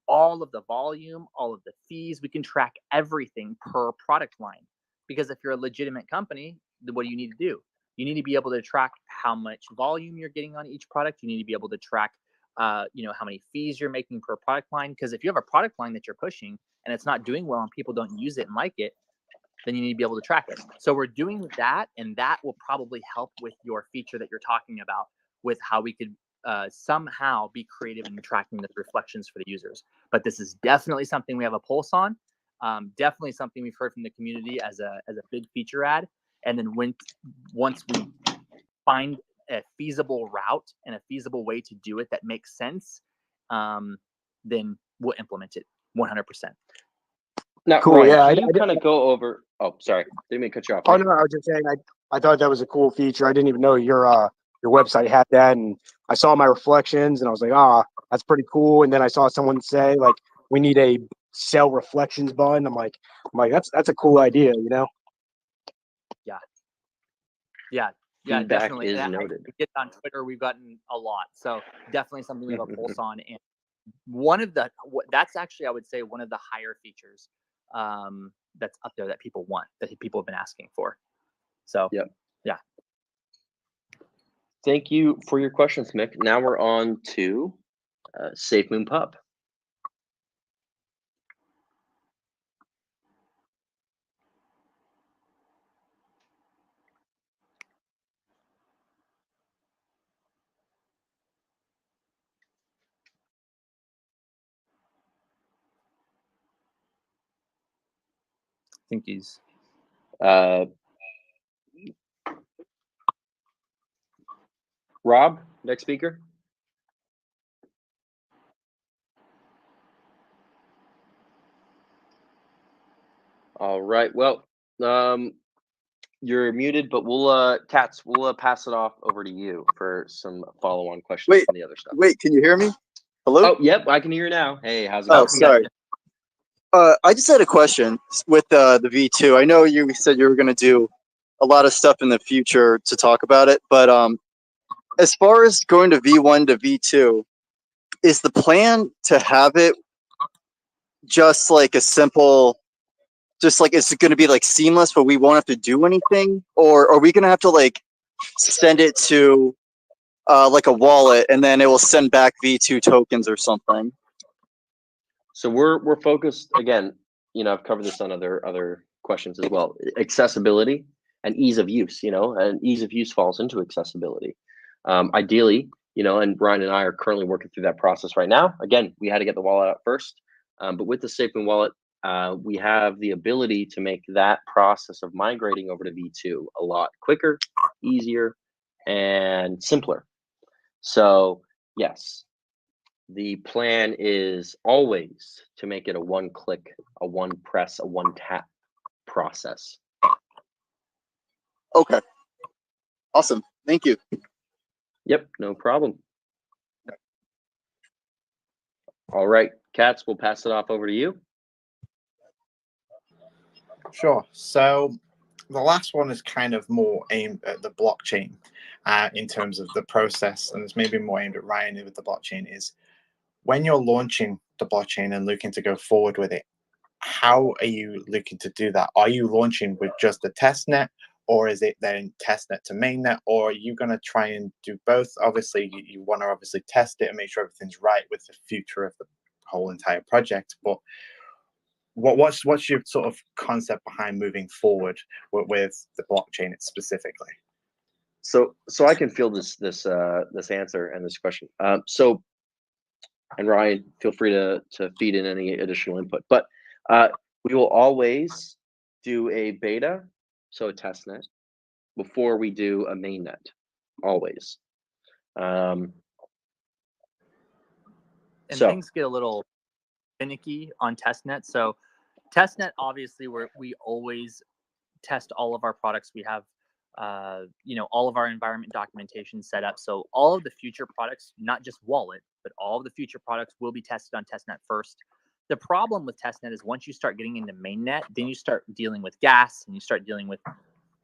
all of the volume, all of the fees. We can track everything per product line. Because if you're a legitimate company, what do you need to do? You need to be able to track how much volume you're getting on each product. You need to be able to track how many fees you're making per product line. Because if you have a product line that you're pushing and it's not doing well and people don't use it and like it, then you need to be able to track it. So we're doing that, and that will probably help with your feature that you're talking about, with how we could somehow be creative in tracking the reflections for the users. But this is definitely something we have a pulse on. Definitely something we've heard from the community as a big feature ad. And then once we find a feasible route and a feasible way to do it that makes sense, then we'll implement it 100%. Now, Cool. Ryan, Yeah, can you kind of go over? Oh, sorry, didn't mean to cut you off. Oh no, I was just saying I thought that was a cool feature. I didn't even know your website had that, and I saw my reflections, and I was like, that's pretty cool. And then I saw someone say, like, we need a sell reflections button. I'm like, that's a cool idea, Yeah, Feedback definitely. is And noted. I get on Twitter, we've gotten a lot, so definitely something we have a pulse on. And that's actually, I would say, one of the higher features that's up there that people want, that people have been asking for. So Yep. Yeah. Thank you for your questions, Mick. Now we're on to Safemoon Pub. I think he's Rob, next speaker. All right. Well, you're muted, but we'll pass it off over to you for some follow-on questions from the other stuff. Wait, can you hear me? Hello? Oh, yep, I can hear you now. Hey, how's it Oh, going? sorry. I just had a question with the V2. I know you said you were going to do a lot of stuff in the future to talk about it, but as far as going to V1 to V2, is the plan to have it just like a simple, just like it's going to be like seamless, but we won't have to do anything? Or are we going to have to like send it to like a wallet and then it will send back V2 tokens or something? So we're focused again. I've covered this on other questions as well. Accessibility and ease of use. And ease of use falls into accessibility. Ideally, and Brian and I are currently working through that process right now. Again, we had to get the wallet out first, but with the Safemoon Wallet, we have the ability to make that process of migrating over to V2 a lot quicker, easier, and simpler. So yes, the plan is always to make it a one-click, a one-press, a one-tap process. Okay. Awesome. Thank you. Yep, no problem. All right, Katz, we'll pass it off over to you. Sure. So the last one is kind of more aimed at the blockchain in terms of the process, and it's maybe more aimed at Ryan with the blockchain, is when you're launching the blockchain and looking to go forward with it, how are you looking to do that? Are you launching with just the testnet, or is it then testnet to mainnet, or are you going to try and do both? Obviously, you want to obviously test it and make sure everything's right with the future of the whole entire project, but what's your sort of concept behind moving forward with the blockchain specifically? So I can feel this answer and this question. And Ryan, feel free to feed in any additional input. But we will always do a beta, so a testnet, before we do a mainnet. Always. And things get a little finicky on testnet. So testnet, obviously, we always test all of our products. We have all of our environment documentation set up. So all of the future products, not just wallet, but all of the future products will be tested on testnet first. The problem with testnet is once you start getting into mainnet, then you start dealing with gas and you start dealing with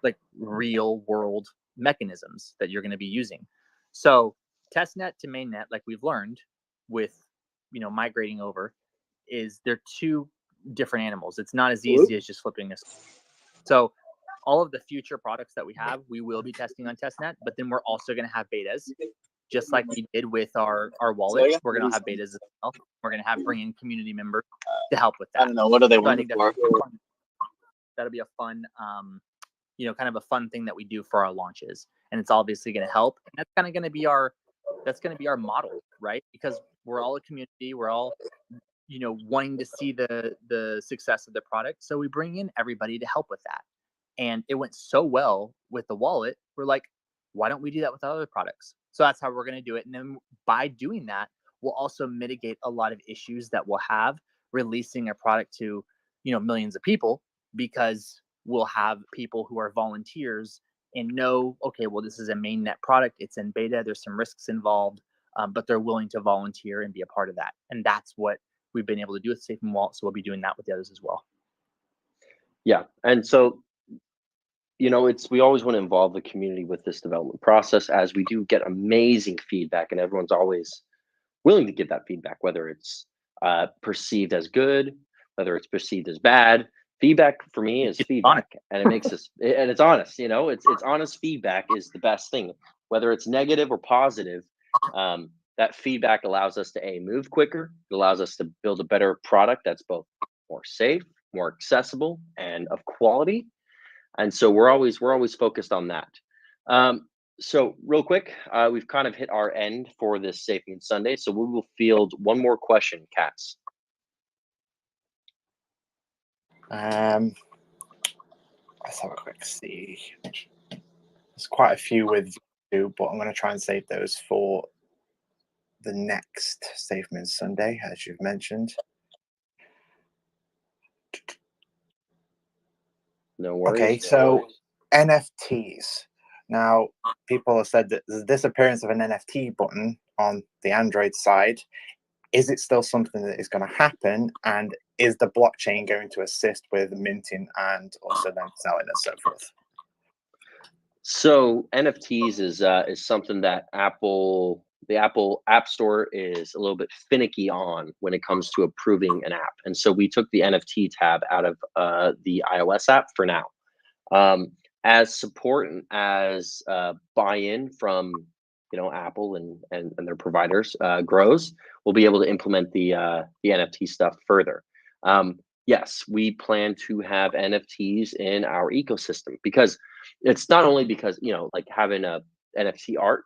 like real world mechanisms that you're going to be using. So testnet to mainnet, like we've learned with, migrating over, is they're two different animals. It's not as easy as just flipping this. So all of the future products that we have, we will be testing on testnet, but then we're also going to have betas, just like we did with our wallet. We're going to have betas as well. We're going to bring in community members to help with that. I don't know. What are they so I think for? that'll be a fun, kind of a fun thing that we do for our launches, and it's obviously going to help. And that's kind of going to be our model, right? Because we're all a community. We're all wanting to see the success of the product. So we bring in everybody to help with that. And it went so well with the wallet. We're like, why don't we do that with other products? So that's how we're going to do it. And then by doing that, we'll also mitigate a lot of issues that we'll have releasing a product to, millions of people, because we'll have people who are volunteers and know, okay, well, this is a mainnet product. It's in beta. There's some risks involved, but they're willing to volunteer and be a part of that. And that's what we've been able to do with Safemoon Wallet. So we'll be doing that with the others as well. Yeah. And so, we always want to involve the community with this development process, as we do get amazing feedback, and everyone's always willing to give that feedback, whether it's perceived as good, whether it's perceived as bad. Feedback for me is feedback, and it makes us, and it's honest. It's honest feedback is the best thing, whether it's negative or positive. That feedback allows us to move quicker. It allows us to build a better product that's both more safe, more accessible, and of quality. And so we're always focused on that. So real quick, we've kind of hit our end for this Safemoon Sunday. So we will field one more question, Katz. Let's have a quick see. There's quite a few with you, but I'm going to try and save those for the next Safemoon Sunday, as you've mentioned. No worries. Okay, so NFTs. Now, people have said that the disappearance of an NFT button on the Android side, is it still something that is going to happen? And is the blockchain going to assist with minting and also then selling and so forth? So NFTs is something that the Apple App Store is a little bit finicky on when it comes to approving an app. And so we took the NFT tab out of the iOS app for now. As support and as buy-in from Apple and their providers grows, we'll be able to implement the NFT stuff further. Yes, we plan to have NFTs in our ecosystem, because it's not only because, like having a NFT art,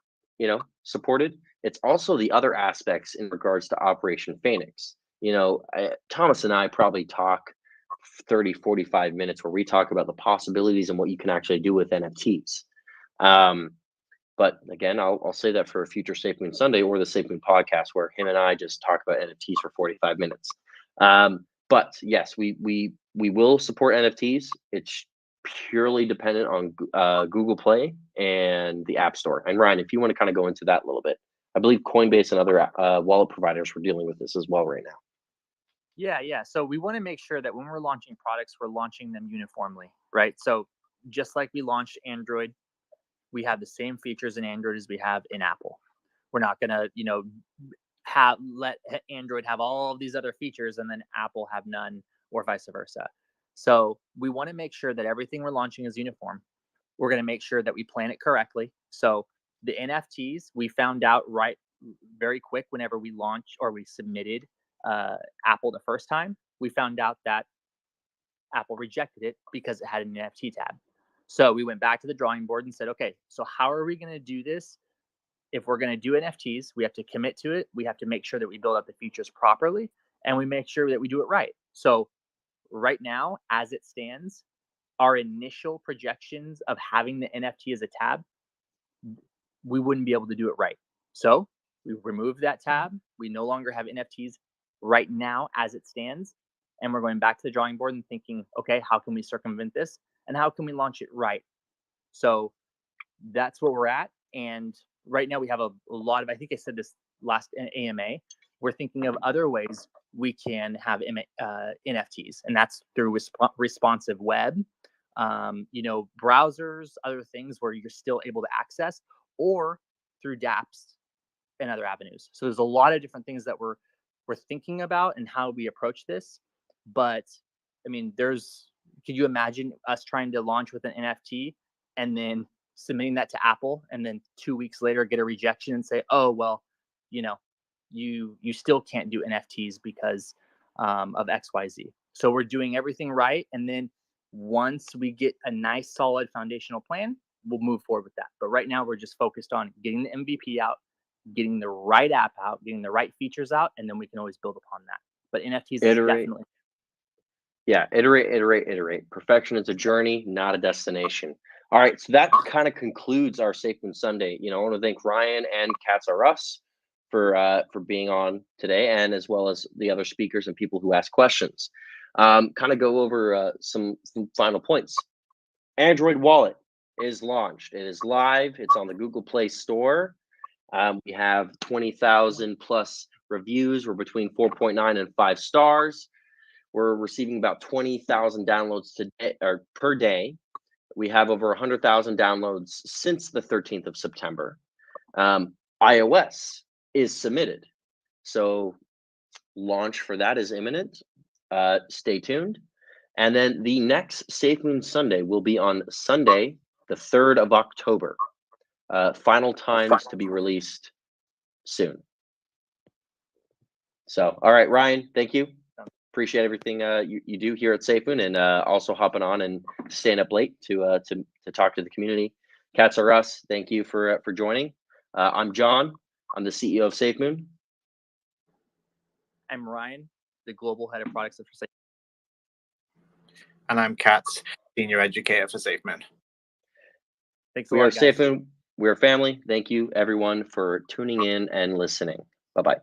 supported, it's also the other aspects in regards to Operation Phoenix. Thomas and I probably talk 30, 45 minutes where we talk about the possibilities and what you can actually do with NFTs. But again, I'll say that for a future Safemoon Sunday or the Safemoon podcast, where him and I just talk about NFTs for 45 minutes. But yes, we will support NFTs. It's purely dependent on Google Play and the App Store. And Ryan, if you want to kind of go into that a little bit, I believe Coinbase and other wallet providers were dealing with this as well right now. Yeah. So we want to make sure that when we're launching products, we're launching them uniformly, right? So just like we launched Android, we have the same features in Android as we have in Apple. We're not going to, let Android have all of these other features and then Apple have none, or vice versa. So we want to make sure that everything we're launching is uniform. We're going to make sure that we plan it correctly. So the NFTs, we found out very quick whenever we launched or we submitted Apple the first time. We found out that Apple rejected it because it had an NFT tab. So we went back to the drawing board and said, okay, so how are we going to do this? If we're going to do NFTs, we have to commit to it. We have to make sure that we build up the features properly, and we make sure that we do it right. So right now, as it stands, our initial projections of having the NFT as a tab, we wouldn't be able to do it right. So we removed that tab. We no longer have NFTs right now as it stands. And we're going back to the drawing board and thinking, okay, how can we circumvent this? And how can we launch it right? So that's where we're at. And right now we have a lot of, I think I said this last AMA, we're thinking of other ways we can have NFTs, and that's through responsive web, browsers, other things where you're still able to access, or through dApps and other avenues. So there's a lot of different things that we're thinking about and how we approach this. But I mean, could you imagine us trying to launch with an NFT and then submitting that to Apple, and then 2 weeks later get a rejection and say, oh, well, you still can't do NFTs because of XYZ. So we're doing everything right. And then once we get a nice, solid foundational plan, we'll move forward with that. But right now we're just focused on getting the MVP out, getting the right app out, getting the right features out, and then we can always build upon that. But NFTs is definitely. Yeah, iterate. Perfection is a journey, not a destination. All right, so that kind of concludes our Safemoon Sunday. I want to thank Ryan and Cats R Us for being on today, and as well as the other speakers and people who asked questions. Kind of go over some final points. Android Wallet is launched. It is live. It's on the Google Play Store. We have 20,000 plus reviews. We're between 4.9 and 5 stars. We're receiving about 20,000 downloads per day. We have over 100,000 downloads since the 13th of September. iOS is submitted. So launch for that is imminent. Stay tuned. And then the next Safemoon Sunday will be on Sunday, the 3rd of October. Final times to be released soon. So, all right, Ryan, thank you. Appreciate everything you do here at Safemoon, and also hopping on and staying up late to talk to the community. Cats R Us, thank you for joining. I'm John. I'm the CEO of Safemoon. I'm Ryan, the global head of products for Safemoon. And I'm Katz, senior educator for Safemoon. Thanks a lot, guys. Safemoon. We are family. Thank you, everyone, for tuning in and listening. Bye-bye.